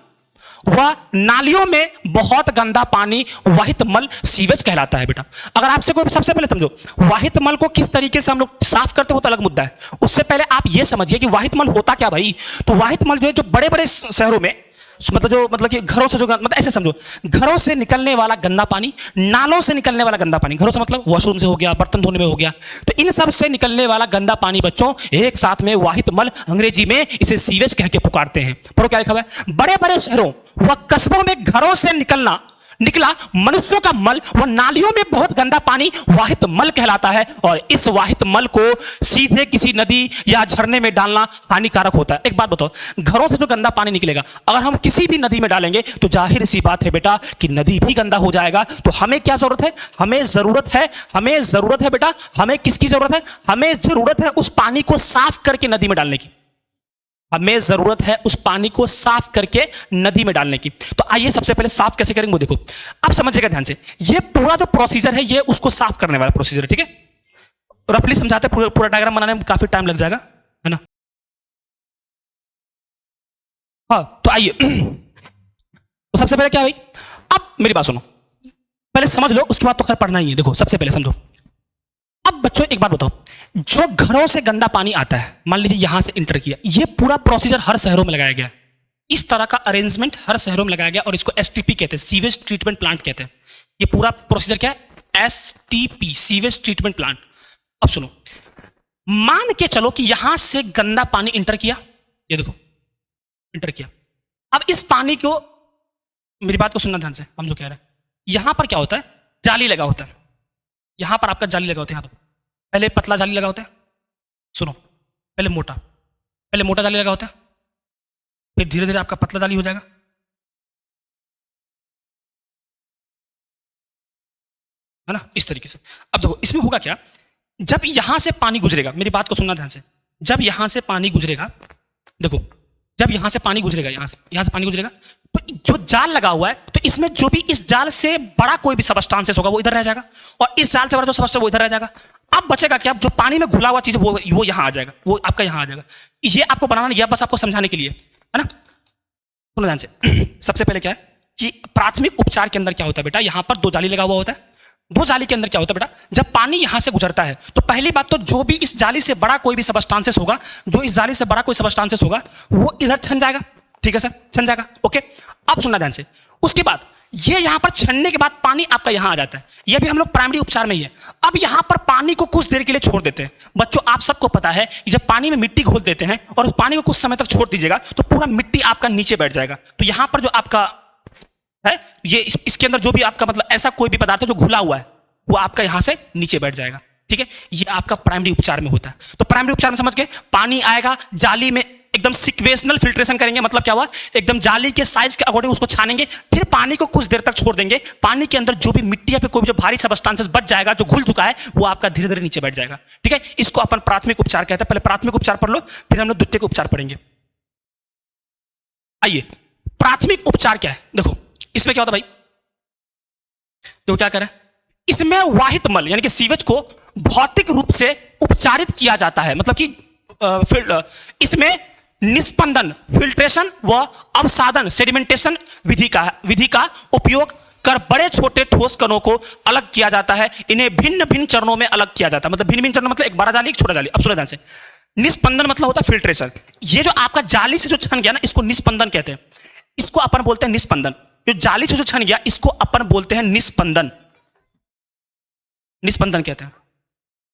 वह नालियों में बहुत गंदा पानी वाहित मल सीवेज कहलाता है बेटा। अगर आपसे कोई, सबसे पहले समझो वाहित मल को किस तरीके से हम लोग साफ करते हो तो अलग मुद्दा है, उससे पहले आप ये समझिए कि वाहित मल होता क्या भाई। तो वाहित मल जो है, जो बड़े बड़े शहरों में मतलब कि घरों से जो, मतलब ऐसे समझो घरों से निकलने वाला गंदा पानी, नालों से निकलने वाला गंदा पानी, घरों से मतलब वॉशरूम से हो गया, बर्तन धोने में हो गया, तो इन सब से निकलने वाला गंदा पानी बच्चों एक साथ में वाहित मल, अंग्रेजी में इसे सीवेज कह के पुकारते हैं। पर क्या लिखा हुआ है, बड़े बड़े शहरों व कस्बों में घरों से निकला मनुष्यों का मल व नालियों में बहुत गंदा पानी वाहित मल कहलाता है। और इस वाहित मल को सीधे किसी नदी या झरने में डालना हानिकारक होता है। एक बात बताओ, घरों से जो गंदा पानी निकलेगा अगर हम किसी भी नदी में डालेंगे तो जाहिर सी बात है बेटा कि नदी भी गंदा हो जाएगा। तो हमें क्या जरूरत है, हमें जरूरत है बेटा, हमें किसकी जरूरत है, हमें जरूरत है उस पानी को साफ करके नदी में डालने की। हमें जरूरत है उस पानी को साफ करके नदी में डालने की। तो आइए सबसे पहले साफ कैसे करेंगे वो देखो। अब समझिएगा ध्यान से, ये पूरा जो प्रोसीजर है ये उसको साफ करने वाला प्रोसीजर है, ठीक है। रफली समझाते हैं, पूरा डायग्राम बनाने में काफी टाइम लग जाएगा, है ना। हाँ तो आइए तो सबसे पहले क्या भाई, अब मेरी बात सुनो, पहले समझ लो उसके बाद तो खैर पढ़ना ही है। देखो सबसे पहले समझो। अब बच्चों एक बात बताओ, जो घरों से गंदा पानी आता है, मान लीजिए यहां से इंटर किया, ये पूरा प्रोसीजर हर शहरों में लगाया गया, इस तरह का अरेंजमेंट हर शहरों में लगाया गया और इसको एसटीपी कहते हैं, सीवेज ट्रीटमेंट प्लांट कहते हैं। ये पूरा प्रोसीजर क्या है, एसटीपी, सीवेज ट्रीटमेंट प्लांट। अब सुनो, मान के चलो कि यहां से गंदा पानी इंटर किया, ये देखो इंटर किया। अब इस पानी को, मेरी बात को सुनना ध्यान से, हम जो कह रहे हैं, यहां पर क्या होता है, जाली लगा होता है, यहां पर आपका जाली लगा होता है। यहां तो पहले पतला जाली लगा होता है, सुनो पहले मोटा जाली लगा होता है, फिर धीरे धीरे आपका पतला जाली हो जाएगा, है ना, इस तरीके से। अब देखो इसमें होगा क्या, जब यहां से पानी गुजरेगा, मेरी बात को सुनना ध्यान से, जब यहां से पानी गुजरेगा, देखो जब यहां से पानी गुजरेगा, यहां से पानी गुजरेगा, तो जो जाल लगा हुआ है, तो इसमें जो भी इस जाल से बड़ा कोई भी सबस्टांसेस होगा वो इधर रह जाएगा, और इस जाल से बड़ा जो सबस्टांस वो इधर रह जाएगा। अब बचेगा क्या, जो पानी में घुला हुआ चीज वो यहां आ जाएगा, वो आपका यहां आ जाएगा। ये आपको बनाना, यह बस आपको समझाने के लिए, है ना। सुनो ध्यान से, सबसे पहले क्या है कि प्राथमिक उपचार के अंदर क्या होता है बेटा, यहां पर दो जाली लगा हुआ होता है, दो जाली के अंदर क्या होता है बेटा, जब पानी यहां से गुजरता है तो पहली बात तो जो भी इस जाली से बड़ा कोई भी सबस्टांसेस होगा, जो इस जाली से बड़ा कोई सबस्टांसेस होगा वो इधर छन जाएगा, ठीक है सर, छन जाएगा, ओके। अब सुनना ध्यान से, उसके बाद ये यहां पर छनने के बाद पानी आपका यहां आ जाता है, ये भी हम लोग प्राइमरी उपचार में ही है। अब यहां पर पानी को कुछ देर के लिए छोड़ देते हैं। बच्चों आप सबको पता है कि जब पानी में मिट्टी घोल देते हैं और उस पानी को कुछ समय तक छोड़ दीजिएगा तो पूरा मिट्टी आपका नीचे बैठ जाएगा। तो यहां पर जो आपका है, ये इसके अंदर जो भी आपका मतलब ऐसा कोई भी पदार्थ है जो घुला हुआ है वो आपका यहां से नीचे बैठ जाएगा, ठीक है। ये आपका प्राइमरी उपचार में होता है। तो प्राइमरी उपचार में समझ के, पानी आएगा जाली में, एकदम सिक्वेशनल फिल्ट्रेशन करेंगे, मतलब क्या हुआ, एकदम जाली के साइज के अकॉर्डिंग उसको छानेंगे, फिर पानी को कुछ देर तक छोड़ देंगे, पानी के अंदर जो भी मिट्टी या फिर कोई भी जो भारी सबस्टांसेस बच जाएगा, जो घुल चुका है, वो आपका धीरे धीरे नीचे बैठ जाएगा, ठीक है। इसको अपन प्राथमिक उपचार कहते हैं। पहले प्राथमिक उपचार पढ़ लो, फिर हम लोग द्वितीयक उपचार पढ़ेंगे। आइए प्राथमिक उपचार क्या है, देखो इसमें क्या होता है भाई, देखो क्या करें, इसमें वाहित मल यानी कि सीवेज को भौतिक रूप से उपचारित किया जाता है, मतलब कि इसमें निस्पंदन, फिल्ट्रेशन व अवसादन, सेडिमेंटेशन विधि का उपयोग कर बड़े छोटे ठोस कणों को अलग किया जाता है। इन्हें भिन्न भिन्न चरणों में अलग किया जाता है, मतलब भिन्न भिन्न चरणों मतलब एक बड़ा जाली एक छोटा जाली। अब सुनो ध्यान से, निस्पंदन मतलब होता है फिल्ट्रेशन। ये जो आपका जाली से जो छन गया ना, इसको निस्पंदन कहते हैं, इसको अपन बोलते हैं निस्पंदन। जो जाली से जो छन गया इसको अपन बोलते हैं निस्पंदन, निस्पंदन कहते हैं,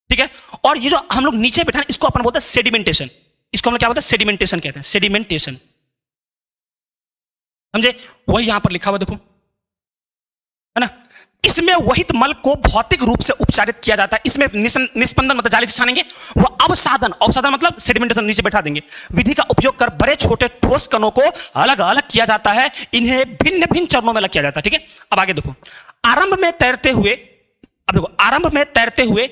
ठीक है। और ये जो हम लोग नीचे बैठा इसको अपन बोलते हैं सेडिमेंटेशन, इसको हम लोग क्या बोलते हैं, सेडिमेंटेशन कहते हैं, सेडिमेंटेशन, समझे, वही यहां पर लिखा हुआ देखो, है ना। इसमें वहित मल को भौतिक रूप से उपचारित किया जाता है। इसमें निस्पंदन मतलब जाली से छानेंगे, वह अवसादन, अवसादन मतलब सेडिमेंटेशन, नीचे बैठा देंगे, विधि का उपयोग कर बड़े छोटे ठोस कणों को अलग अलग किया जाता है। इन्हें भिन्न भिन्न चरणों में अलग किया जाता है। ठीक है, अब आगे देखो, आरंभ में तैरते हुए, अब देखो आरंभ में तैरते हुए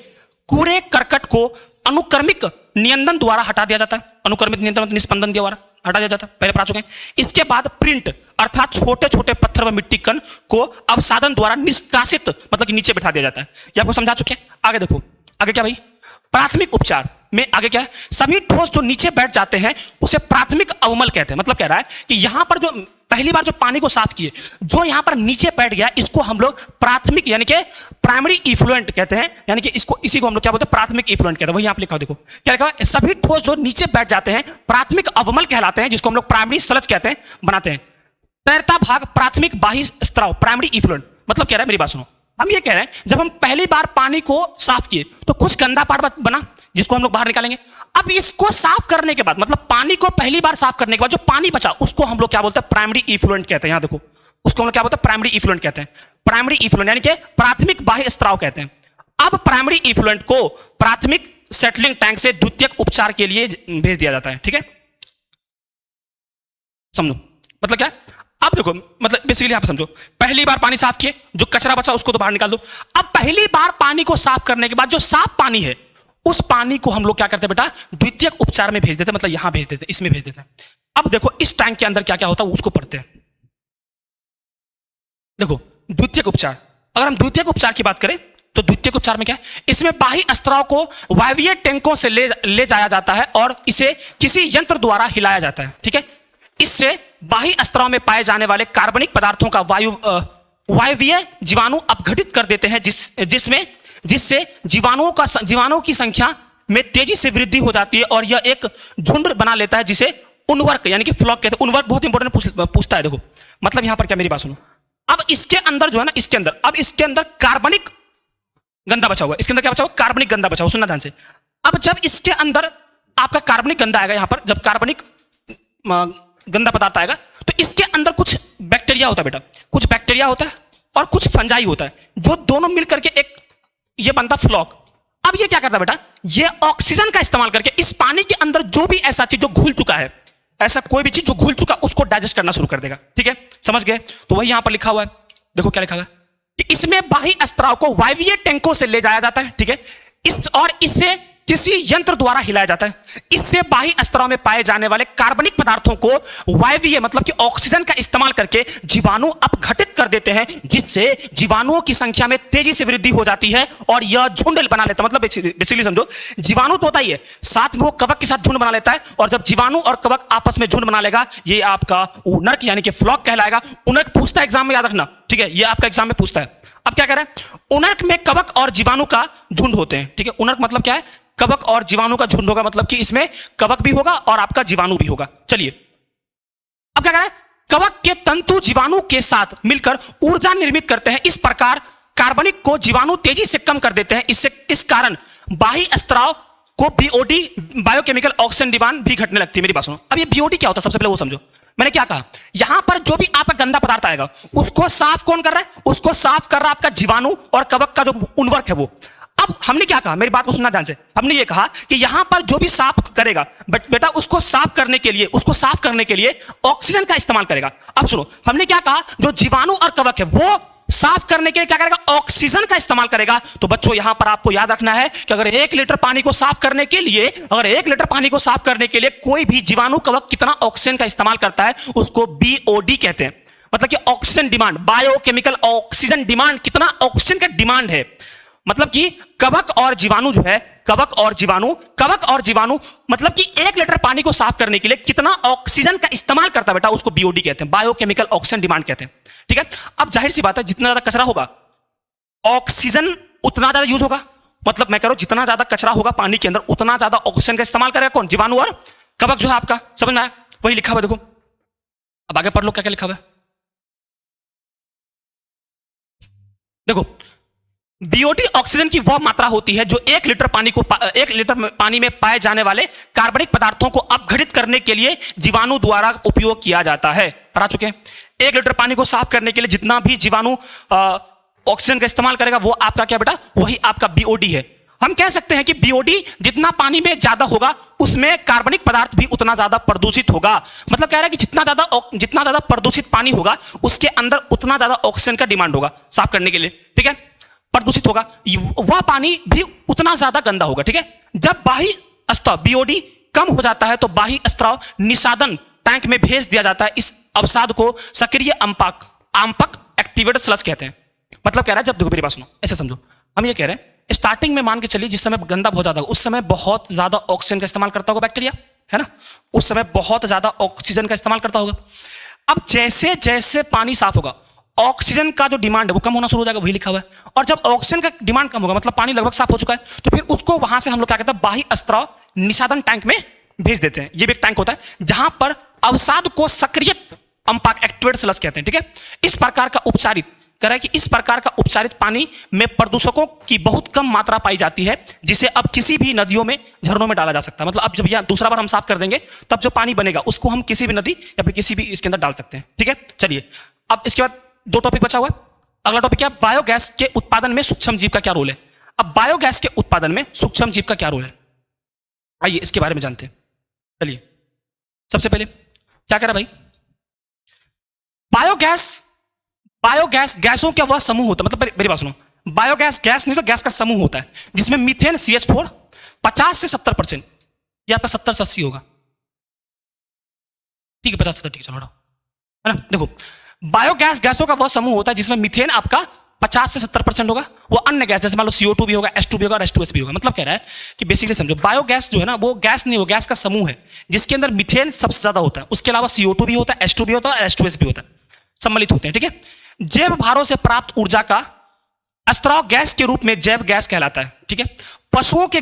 कूड़े करकट को अनुक्रमिक नियंत्रण द्वारा हटा दिया जाता है। अनुक्रमिक नियंत्रण निस्पंदन द्वारा हटा दिया जाता है, पहले पढ़ा चुके हैं। इसके बाद प्रिंट अर्थात छोटे छोटे पत्थर व मिट्टी कण को अवसादन द्वारा निष्कासित मतलब कि नीचे बैठा दिया जाता है। ये आपको समझा चुके हैं। आगे देखो, आगे क्या भाई, प्राथमिक उपचार में आगे क्या है, सभी ठोस जो नीचे बैठ जाते हैं उसे प्राथमिक अवमल कहते हैं। मतलब कह रहा है कि यहां पर जो पहली बार जो पानी को साफ किए, जो यहां पर नीचे बैठ गया, इसको हम लोग प्राथमिक यानी कि प्राइमरी इफ्लुएंट कहते हैं। यानी कि इसको, इसी को हम लोग क्या बोलते हैं, प्राथमिक इफ्लुएंट कहते हैं। वही यहां पर लिखा, देखो क्या लिखा है, सभी ठोस जो नीचे बैठ जाते हैं प्राथमिक अवमल कहलाते हैं, जिसको हम लोग प्राइमरी सलज कहते हैं, बनाते हैं। तैरता भाग प्राथमिक बाह्य स्त्राव, प्राइमरी इफ्लुएंट। मतलब कह रहा है, मेरी बात सुनो, हम ये कह रहे हैं जब हम पहली बार पानी को साफ किए तो कुछ गंदा पार्ट बना, जिसको हम लोग बाहर निकालेंगे। अब इसको साफ करने के बाद, मतलब पानी को पहली बार साफ करने के बाद जो पानी बचा, उसको हम लोग क्या बोलते हैं, प्राइमरी इफ्लुएंट कहते हैं। यहां देखो, उसको हम लोग क्या बोलते हैं, प्राइमरी इफ्लुएंट कहते हैं। प्राइमरी इफ्लुएंट यानी कि प्राथमिक बाह्य स्त्राव कहते हैं। अब प्राइमरी इफ्लुएंट को प्राथमिक सेटलिंग टैंक से द्वितीयक उपचार के लिए भेज दिया जाता है। ठीक है, समझो मतलब क्या। अब देखो, मतलब बेसिकली यहां पर समझो, पहली बार पानी साफ किए, जो कचरा बचा उसको तो बाहर निकाल दो। अब पहली बार पानी को साफ करने के बाद जो साफ पानी है, उस पानी को हम लोग क्या करते हैं बेटा, द्वितीयक उपचार में भेज देते हैं। मतलब यहां भेज देते हैं, इसमें भेज देते हैं। अब देखो इस टैंक के अंदर क्या क्या होता है उसको पढ़ते हैं। देखो द्वितीयक उपचार, अगर हम द्वितीयक उपचार की बात करें तो द्वितीयक उपचार में क्या है, इसमें बाह्य स्त्राव को वायवीय टैंकों से ले जाया जाता है और इसे किसी यंत्र द्वारा हिलाया जाता है। ठीक है, इससे बाह्य स्त्राव में पाए जाने वाले कार्बनिक पदार्थों का वायवीय जीवाणु अपघटित कर देते हैं, जिससे जीवाणुओं की संख्या में तेजी से वृद्धि हो जाती है और यह एक झुंड बना लेता है, जिसे उनवर्क यानी कि फ्लॉक कहते हैं। उनवर्क बहुत इंपॉर्टेंट पूछता है। देखो मतलब यहां पर क्या, मेरी बात सुनो, अब इसके अंदर जो है ना, इसके अंदर कार्बनिक गंदा बचा हुआ है। इसके अंदर क्या बचा हुआ, कार्बनिक गंदा बचा हुआ, सुनना ध्यान से। अब जब इसके अंदर आपका कार्बनिक गंदा आएगा, यहां पर जब कार्बनिक गंदा पदार्थ आएगा तो इसके अंदर कुछ बैक्टीरिया होता है बेटा, कुछ बैक्टीरिया होता है और कुछ फंजाई होता है, जो दोनों मिलकर के एक ये बनता फ्लॉक। अब ये क्या करता है बेटा, ये ऑक्सीजन का इस्तेमाल करके इस पानी के अंदर जो भी ऐसा चीज जो घुल चुका है, ऐसा कोई भी चीज जो घुल चुका, उसको डाइजेस्ट करना शुरू कर देगा। ठीक है, समझ गए। तो वही यहां पर लिखा हुआ है, देखो क्या लिखा हुआ है, इसमें बाह्य स्त्राव को वायवीय टैंकों से ले जाया जाता है। ठीक है, इसे किसी यंत्र द्वारा हिलाया जाता है। इससे बाह्य स्त्राव में पाए जाने वाले कार्बनिक पदार्थों को वायवीय मतलब कि ऑक्सीजन का इस्तेमाल करके जीवाणु अपघटित कर देते हैं, जिससे जीवाणुओं की संख्या में तेजी से वृद्धि हो जाती है और यह झुंड बना लेता है। मतलब बेसिकली समझो, जीवाणु तो होता ही है, साथ में वो कवक के साथ झुंड बना लेता है, और जब जीवाणु और कवक आपस में झुंड बना लेगा, ये आपका उनक यानी कि फ्लॉक कहलाएगा। उनक पूछता है एग्जाम में, याद रखना। ठीक है, ये आपका एग्जाम में पूछता है। अब क्या कह रहे हैं, उनक में कवक और जीवाणु का झुंड होते हैं। ठीक है, उनक मतलब क्या है, कवक और जीवाणु का झुंड होगा, मतलब कि इसमें कवक भी होगा और आपका जीवाणु भी होगा। चलिए अब क्या कह रहा है, कवक के तंतु जीवाणु के साथ मिलकर ऊर्जा निर्मित करते हैं। इस प्रकार कार्बनिक को जीवाणु तेजी से कम कर देते हैं। इस कारण बाह्य स्त्राव को बीओडी बायोकेमिकल ऑक्सीजन डिमांड भी घटने लगती है। मेरी बात सुनो, अब ये बीओडी क्या होता है, सबसे पहले वो समझो। मैंने क्या कहा, यहां पर जो भी आपका गंदा पदार्थ आएगा उसको साफ कौन कर रहा है, उसको साफ कर रहा है आपका जीवाणु और कवक का जो उनवर्क है वो। अब हमने क्या कहा, मेरी बात को सुनना ध्यान से, हमने ये कहा कि यहां पर जो भी साफ करेगा बेटा, उसको साफ करने के लिए ऑक्सीजन का इस्तेमाल करेगा। अब सुनो, हमने क्या कहा, जो जीवाणु और कवक है वो साफ करने के लिए क्या करेगा, ऑक्सीजन का इस्तेमाल करेगा। तो बच्चों यहां पर आपको याद रखना है कि अगर 1 लीटर पानी को साफ करने के लिए कोई भी जीवाणु कवक कितना ऑक्सीजन का इस्तेमाल करता है, उसको बीओडी कहते हैं। मतलब कि oxygen demand, biochemical oxygen demand, कितना ऑक्सीजन का डिमांड है। मतलब कि कवक और जीवाणु जो है, कवक और जीवाणु मतलब कि 1 लीटर पानी को साफ करने के लिए कितना ऑक्सीजन का इस्तेमाल करता है बेटा, उसको बीओडी कहते हैं, बायोकेमिकल ऑक्सीजन डिमांड कहते हैं। ठीक है, अब जाहिर सी बात है, जितना ज्यादा कचरा होगा ऑक्सीजन उतना ज्यादा यूज होगा। मतलब मैं कह रहा हूं, जितना ज्यादा कचरा होगा पानी के अंदर उतना ज्यादा ऑक्सीजन का इस्तेमाल करेगा कौन, जीवाणु और कवक जो है आपका। समझ में आया, वही लिखा हुआ। देखो अब आगे पढ़ लो क्या क्या लिखा हुआ है। देखो, बीओडी ऑक्सीजन की वह मात्रा होती है जो 1 लीटर पानी में पाए जाने वाले कार्बनिक पदार्थों को अपघटित करने के लिए जीवाणु द्वारा उपयोग किया जाता है। पढ़ा चुके हैं, 1 लीटर पानी को साफ करने के लिए जितना भी जीवाणु ऑक्सीजन का इस्तेमाल करेगा वो आपका क्या बेटा, वही आपका बीओडी है। हम कह सकते हैं कि बीओडी जितना पानी में ज्यादा होगा उसमें कार्बनिक पदार्थ भी उतना ज्यादा प्रदूषित होगा। मतलब कह रहा है कि जितना ज्यादा प्रदूषित पानी होगा उसके अंदर उतना ज्यादा ऑक्सीजन का डिमांड होगा साफ करने के लिए, ठीक है। प्रदूषित होगा वह पानी भी उतना ज्यादा गंदा होगा, ठीक है। जब बाह्य स्त्राव बीओडी कम हो जाता है तो बाह्य स्त्राव निषादन टैंक में भेज दिया जाता है। इस अवसाद को सक्रिय आंपक एक्टिवेटेड स्लज कहते हैं। मतलब कह रहा है, जब देखो मेरी बात सुनो, ऐसे समझो, हम ये कह रहे हैं स्टार्टिंग में मान के चलिए जिस समय गंदा बहुत ज्यादा, उस समय बहुत ज्यादा ऑक्सीजन का इस्तेमाल करता होगा बैक्टीरिया, है ना, उस समय बहुत ज्यादा ऑक्सीजन का इस्तेमाल करता होगा। अब जैसे जैसे पानी साफ होगा ऑक्सीजन का जो डिमांड है वो कम होना शुरू हो जाएगा, वही लिखा हुआ है। और जब ऑक्सीजन का डिमांड कम होगा मतलब पानी लगभग साफ हो चुका है, तो फिर उसको वहां से हम लोग क्या कहते हैं, बाह्य स्त्राव निषादन टैंक में भेज देते हैं। ये भी एक टैंक होता है जहां पर अवसाद को सक्रिय अंपाक एक्टिवेटेड स्लज कहते हैं, ठीक है। इस प्रकार का उपचारित कह रहा है कि इस प्रकार का उपचारित पानी में प्रदूषकों की बहुत कम मात्रा पाई जाती है, जिसे अब किसी भी नदियों में, झरनों में डाला जा सकता है। मतलब अब जब यहां दूसरा बार हम साफ कर देंगे तब जो पानी बनेगा उसको हम किसी भी नदी या फिर किसी भी इसके अंदर डाल सकते हैं, ठीक है। चलिए अब इसके बाद 2 टॉपिक बचा हुआ है। अगला टॉपिक क्या, बायोगैस के उत्पादन में सूक्ष्म जीव का क्या रोल है। अब बायोगैस के उत्पादन में सूक्ष्म जीव का क्या रोल है, आइए इसके बारे में जानते हैं। चलिए सबसे पहले क्या कह रहा भाई, बायोगैस गैसों का वह समूह होता है। मतलब मेरी बात सुनो, बायोगैस गैस नहीं तो गैस का समूह होता है जिसमें मीथेन CH4 50 से 70%, ये आपका 70 से 80 होगा, ठीक है, 50 से 70, ठीक है, चलो है ना। देखो बायोगैस गैसों का वह समूह होता है जिसमें मीथेन आपका 50 से 70% होगा। वो अन्य गैस जैसे मान लो CO2 भी होगा, H2 भी होगा और H2S भी होगा। मतलब कह रहा है कि बेसिकली समझो बायोगैस जो है ना वो गैस नहीं, वो गैस का समूह है जिसके अंदर मीथेन सबसे ज्यादा होता है, उसके अलावा CO2 भी होता है, H2 भी होता है और H2S भी होता है, सम्मिलित होते हैं, ठीक है। जैव भारों से प्राप्त ऊर्जा का स्त्राव गैस के रूप में जैव गैस कहलाता है, ठीक है। पशुओं के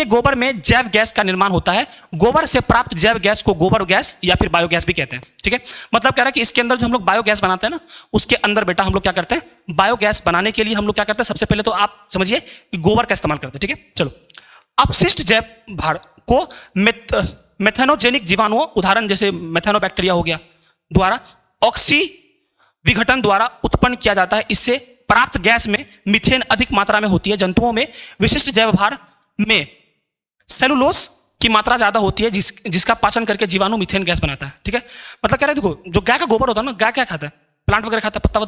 गोबर में जैव गैस का निर्माण होता है। गोबर से प्राप्त जैव गैस को गोबर गैस या फिर बायोगैस भी कहते हैं, ठीक है। मतलब कह रहा है कि इसके अंदर जो हम लोग बायोगैस बनाते हैं ना, उसके अंदर बेटा हम लोग क्या करते हैं, बायोगैस बनाने के लिए हम लोग क्या करते हैं, सबसे पहले तो आप समझिए गोबर का इस्तेमाल करते हैं, ठीक है। चलो अपशिष्ट जैव भार को मेथेनोजेनिक जीवाणुओं, उदाहरण जैसे मेथेनोबैक्टीरिया हो गया, द्वारा ऑक्सी विघटन द्वारा उत्पन्न किया जाता है। इससे प्राप्त गैस में मीथेन अधिक मात्रा में होती है। जंतुओं में विशिष्ट जैव भार में सेलुलोज की मात्रा ज्यादा होती है जिसका पाचन करके जीवाणु मीथेन गैस बनाता है, ठीक है। मतलब कह रहे हैं देखो जो गाय का गोबर होता है ना, गाय क्या खाता है, प्लांट वगैरह खाता है, पत्ता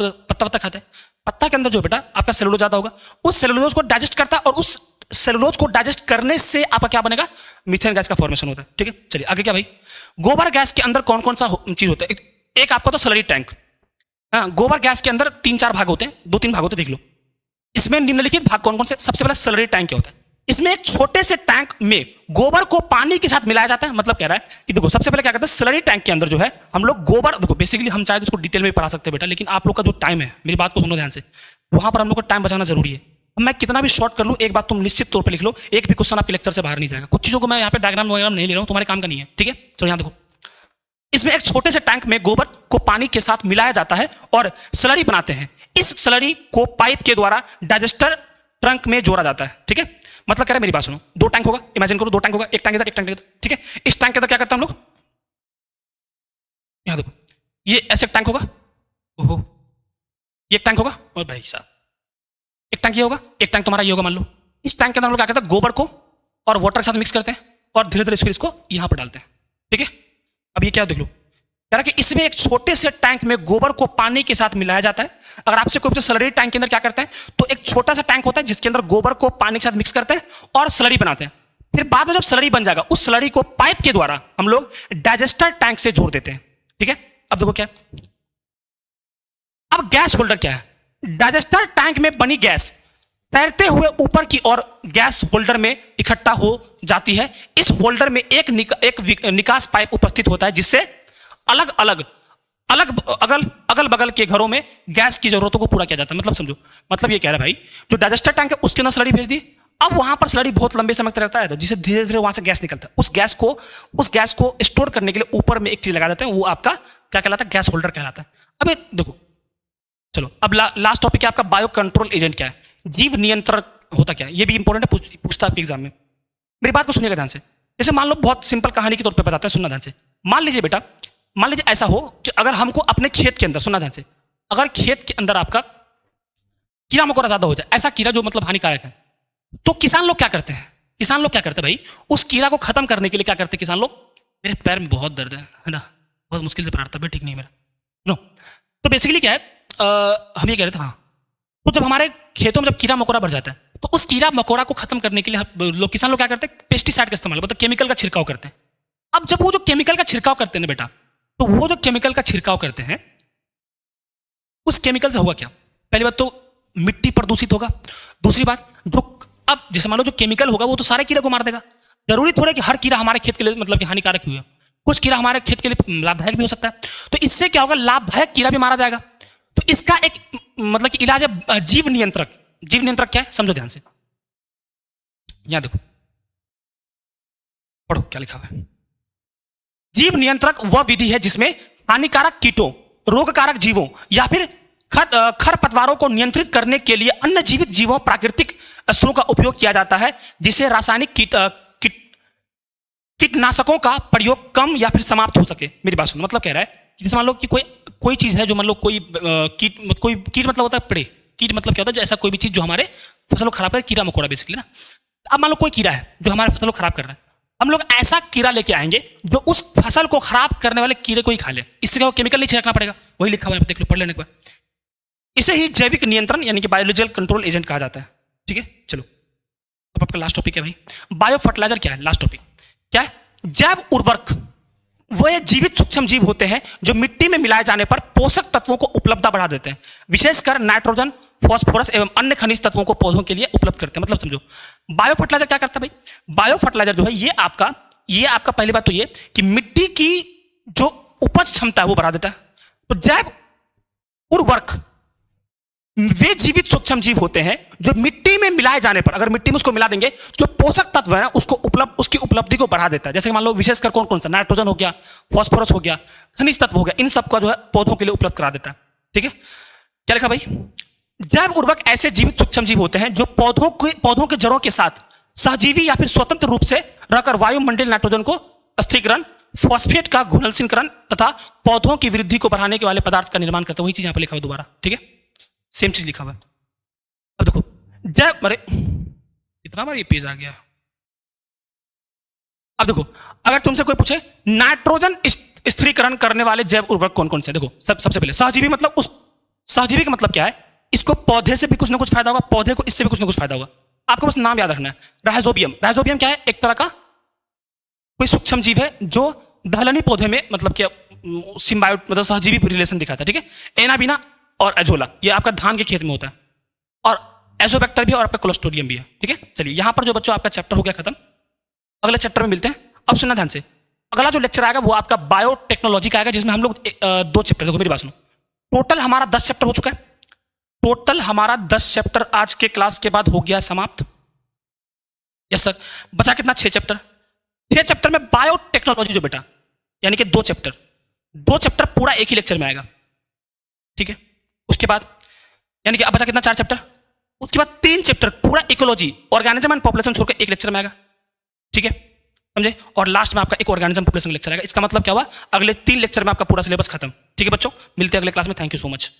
वत्ता खाता है। पत्ता के अंदर जो बेटा आपका सेलुलोज ज्यादा होगा, उस सेलुलोज को डाइजेस्ट करता है और उस सेलुलोज को डाइजेस्ट करने से आपका क्या बनेगा, मीथेन गैस का फॉर्मेशन होता है, ठीक है। चलिए आगे क्या भाई, गोबर गैस के अंदर कौन कौन सा चीज होता है। एक आपका तो स्लरी टैंक, गोबर गैस के अंदर 3-4 भाग होते हैं, 2-3 भाग होते हैं, देख लो। इसमें निम्नलिखित भाग कौन कौन से, सबसे पहले स्लरी टैंक क्या होता है। इसमें एक छोटे से टैंक में गोबर को पानी के साथ मिलाया जाता है। मतलब कह रहा है कि देखो सबसे पहले क्या करते हैं, स्लरी टैंक के अंदर जो है हम लोग गोबर, देखो बेसिकली हम चाहे तो इसको डिटेल में पढ़ा सकते हैं बेटा, लेकिन आप लोग का जो टाइम है, मेरी बात को सुनो ध्यान से, वहां पर हम लोग को टाइम बचाना जरूरी है। मैं कितना भी शॉर्ट कर लूं, एक बात तुम निश्चित तौर पर लिख लो, एक भी क्वेश्चन आपके लेक्चर से बाहर नहीं जाएगा। कुछ चीजों को मैं यहाँ पे डायग्राम वगैरह नहीं ले रहा हूँ, तुम्हारे काम का नहीं है, ठीक है। चलो यहाँ देखो, इसमें एक छोटे से टैंक में गोबर को पानी के साथ मिलाया जाता है और स्लरी बनाते हैं। इस स्लरी को पाइप के द्वारा डाइजेस्टर ट्रंक में जोड़ा जाता है, ठीक है। मतलब कह रहे हैं मेरी बात सुनो, 2 टैंक होगा, इमेजिन करो 2 टैंक होगा, एक टैंक इधर एक टैंक इधर, ठीक है। इस टैंक के अंदर क्या करते हैं हम लोग, यहां देखो ये ऐसे टैंक होगा, ओहो ये एक टैंक होगा, और भाई साहब एक टैंक ये होगा, एक टैंक तुम्हारा ये होगा मान लो। इस टैंक के अंदर हम लोग क्या करते हैं, गोबर को और वाटर के साथ मिक्स करते हैं और धीरे धीरे इसको यहां पर डालते हैं, ठीक है। अब ये क्या देख लो, कह रहा कि इसमें एक छोटे से टैंक में गोबर को पानी के साथ मिलाया जाता है। अगर आपसे कोई स्लरी टैंक के अंदर क्या करते हैं, तो एक छोटा सा टैंक होता है जिसके अंदर गोबर को पानी के साथ मिक्स करते हैं और स्लरी बनाते हैं। फिर बाद में जब स्लरी बन जाएगा, उस स्लरी को पाइप के द्वारा हम लोग डाइजेस्टर टैंक से जोड़ देते हैं, ठीक है। अब देखो क्या, अब गैस होल्डर क्या है, डाइजेस्टर टैंक में बनी गैस तैरते हुए ऊपर की ओर गैस होल्डर में इकट्ठा हो जाती है। इस होल्डर में एक निकास पाइप उपस्थित होता है जिससे अगल बगल के घरों में गैस की जरूरतों को पूरा किया जाता है। मतलब समझो, मतलब ये कह रहा है भाई जो डाइजेस्टर टैंक है उसके अंदर स्लरी भेज दी, अब वहां पर स्लरी बहुत लंबे समय तक रहता है, तो जिसे धीरे धीरे वहां से गैस निकलता है। उस गैस को स्टोर करने के लिए ऊपर में एक चीज लगा देते हैं, वो आपका क्या कहलाता है, गैस होल्डर कहलाता है। अब ये देखो, चलो अब लास्ट टॉपिक है आपका बायो कंट्रोल एजेंट क्या है, जीव नियंत्रण होता क्या है। ये भी इंपॉर्टेंट है, पूछता है एग्जाम में। मेरी बात को सुनिएगा ध्यान से। जैसे मान लो बहुत सिंपल कहानी के तौर पे बताते हैं, सुनना ध्यान से। मान लीजिए बेटा, मान लीजिए ऐसा हो कि अगर हमको अपने खेत के अंदर, सुनना ध्यान से, अगर खेत के अंदर आपका कीड़ा मकोड़ा ज्यादा हो जाए, ऐसा कीड़ा जो मतलब हानिकारक है, तो किसान लोग क्या करते हैं? किसान लोग क्या करते हैं भाई, उस कीड़ा को खत्म करने के लिए क्या करते हैं किसान लोग? मेरे पैर में बहुत दर्द है ना, बहुत मुश्किल से पैर, तबियत ठीक नहीं है मेरा, नो। तो बेसिकली क्या है, हम ये कह रहे थे, हाँ, तो जब हमारे खेतों में जब कीड़ा मकोड़ा बढ़ जाता है, तो उस कीड़ा मकोड़ा को खत्म करने के लिए लोग, किसान लोग क्या करते हैं? पेस्टिसाइड का इस्तेमाल, मतलब केमिकल का छिड़काव करते हैं। अब जब वो जो केमिकल का छिड़काव करते हैं ना बेटा, तो वो जो केमिकल का छिड़काव करते हैं, उस केमिकल से होगा क्या? पहली बात तो मिट्टी प्रदूषित होगा। दूसरी बात, जो अब जैसे मान लो जो केमिकल होगा वो तो सारे कीड़े को मार देगा। जरूरी थोड़ा कि हर कीड़ा हमारे खेत के लिए मतलब कि हानिकारक ही हो, कुछ कीड़ा हमारे खेत के लिए लाभदायक भी हो सकता है। तो इससे क्या होगा, लाभदायक कीड़ा भी मारा जाएगा। तो इसका एक मतलब कि इलाज है जीव नियंत्रक। जीव नियंत्रक क्या है, समझो ध्यान से, यहां देखो, पढ़ो क्या लिखा हुआ है। जीव नियंत्रक वह विधि है जिसमें हानिकारक कीटों, रोगकारक जीवों या फिर खरपतवारों को नियंत्रित करने के लिए अन्य जीवित जीवों, प्राकृतिक अस्त्रों का उपयोग किया जाता है, जिससे रासायनिक कीटनाशकों का प्रयोग कम या फिर समाप्त हो सके। मेरी बात सुनो, मतलब कह रहा है कि जैसे मान लो कि कोई चीज है जो मान लो कोई कीट मतलब होता है पेड़, कीट मतलब क्या होता है, ऐसा कोई भी चीज जो हमारे फसल को खराब करे, कीड़ा मकोड़ा बेसिकली ना। अब मान लो कोई कीड़ा है जो हमारे फसल को खराब कर रहा है, हम लोग ऐसा कीड़ा लेके आएंगे जो उस फसल को खराब करने वाले कीड़े को ही खा ले। इससे क्या, केमिकल नहीं छिड़कना पड़ेगा, वही लिखा हुआ है, देख लो, पढ़ लेने के बाद। इसे ही जैविक नियंत्रण यानी कि बायोलॉजिकल कंट्रोल एजेंट कहा जाता है। ठीक है, चलो अब आपका लास्ट टॉपिक है भाई, बायो फर्टिलाइजर क्या है, लास्ट टॉपिक क्या है? जैव उर्वरक वे जीवित सूक्ष्म जीव होते हैं जो मिट्टी में मिलाए जाने पर पोषक तत्वों को उपलब्धता बढ़ा देते हैं, विशेषकर नाइट्रोजन, फास्फोरस एवं अन्य खनिज तत्वों को पौधों के लिए उपलब्ध करते हैं। मतलब समझो, बायो फर्टिलाइजर क्या करता है भाई? बायो फर्टिलाइजर जो है ये आपका पहली बात तो ये कि मिट्टी की जो उपज क्षमता है वो बढ़ा देता है। तो जैव उर्वरक वे जीवित सूक्ष्म जीव होते हैं जो मिट्टी में मिलाए जाने पर, अगर मिट्टी में उसको मिला देंगे, जो पोषक तत्व है ना उसकी उपलब्धि को बढ़ा देता है। जैसे मान लो विशेषकर कौन कौन सा, नाइट्रोजन हो गया, फास्फोरस हो गया, खनिज तत्व हो गया, इन सबका जो है पौधों के लिए उपलब्ध करा देता है। ठीक है, क्या लिखा भाई? जैव उर्वरक ऐसे जीवित सूक्ष्म जीव होते हैं जो पौधों के जड़ों के साथ सहजीवी या फिर स्वतंत्र रूप से रहकर वायुमंडलीय नाइट्रोजन को स्थिरीकरण, फॉस्फेट का घुलनशीलकरण तथा पौधों की वृद्धि को बढ़ाने के वाले पदार्थ का निर्माण करते हैं। वही चीज यहां पर लिखा हुआ दोबारा, ठीक है, सेम चीज लिखा हुआ है। अब देखो, जैव, अरे इतना बार ये पेज आ गया। अब देखो, अगर तुमसे कोई पूछे नाइट्रोजन स्थिरीकरण करने वाले जैव उर्वरक कौन कौन से, देखो सबसे पहले सहजीवी, मतलब उस सहजीवी का मतलब क्या है? इसको पौधे से भी कुछ ना कुछ फायदा होगा, पौधे को इससे भी कुछ ना कुछ फायदा होगा। आपको बस नाम याद रखना है, राइजोबियम। राइजोबियम क्या है? एक तरह का कोई सूक्ष्म जीव है जो दलहनी पौधे में मतलब क्या सिम्बायोट मतलब सहजीवी रिलेशन दिखाता है। ठीक है, एनाबीना और एजोला ये आपका धान के खेत में होता है, और एजोबैक्टर भी और आपका कोलोस्टोडियम भी है। ठीक है, चलिए यहां पर जो बच्चों आपका चैप्टर हो गया खत्म, अगले चैप्टर में मिलते हैं। अब सुनना ध्यान से, अगला जो लेक्चर आएगा वो आपका बायोटेक्नोलॉजी का आएगा, जिसमें हम लोग 2 चैप्टर, देखो मेरी बात सुनो, टोटल हमारा 10 चैप्टर हो चुका है। टोटल हमारा 10 चैप्टर आज के क्लास के बाद हो गया समाप्त। यस सर, बचा कितना? 6 चैप्टर। 6 चैप्टर में बायोटेक्नोलॉजी जो बेटा यानी कि 2 चैप्टर पूरा एक ही लेक्चर में आएगा। ठीक है, उसके बाद यानी कि अब बचा कितना? 4 चैप्टर। उसके बाद 3 चैप्टर पूरा इकोलॉजी, ऑर्गेनिज्म एंड पॉपुलेशन छोड़कर एक लेक्चर में आएगा। ठीक है, समझे? और लास्ट में आपका एक ऑर्गेनिज्म पॉपुलेशन लेक्चर आएगा। इसका मतलब क्या हुआ? अगले 3 लेक्चर में आपका पूरा सिलेबस खत्म। ठीक है बच्चों, मिलते हैं अगले क्लास में। Thank you so much.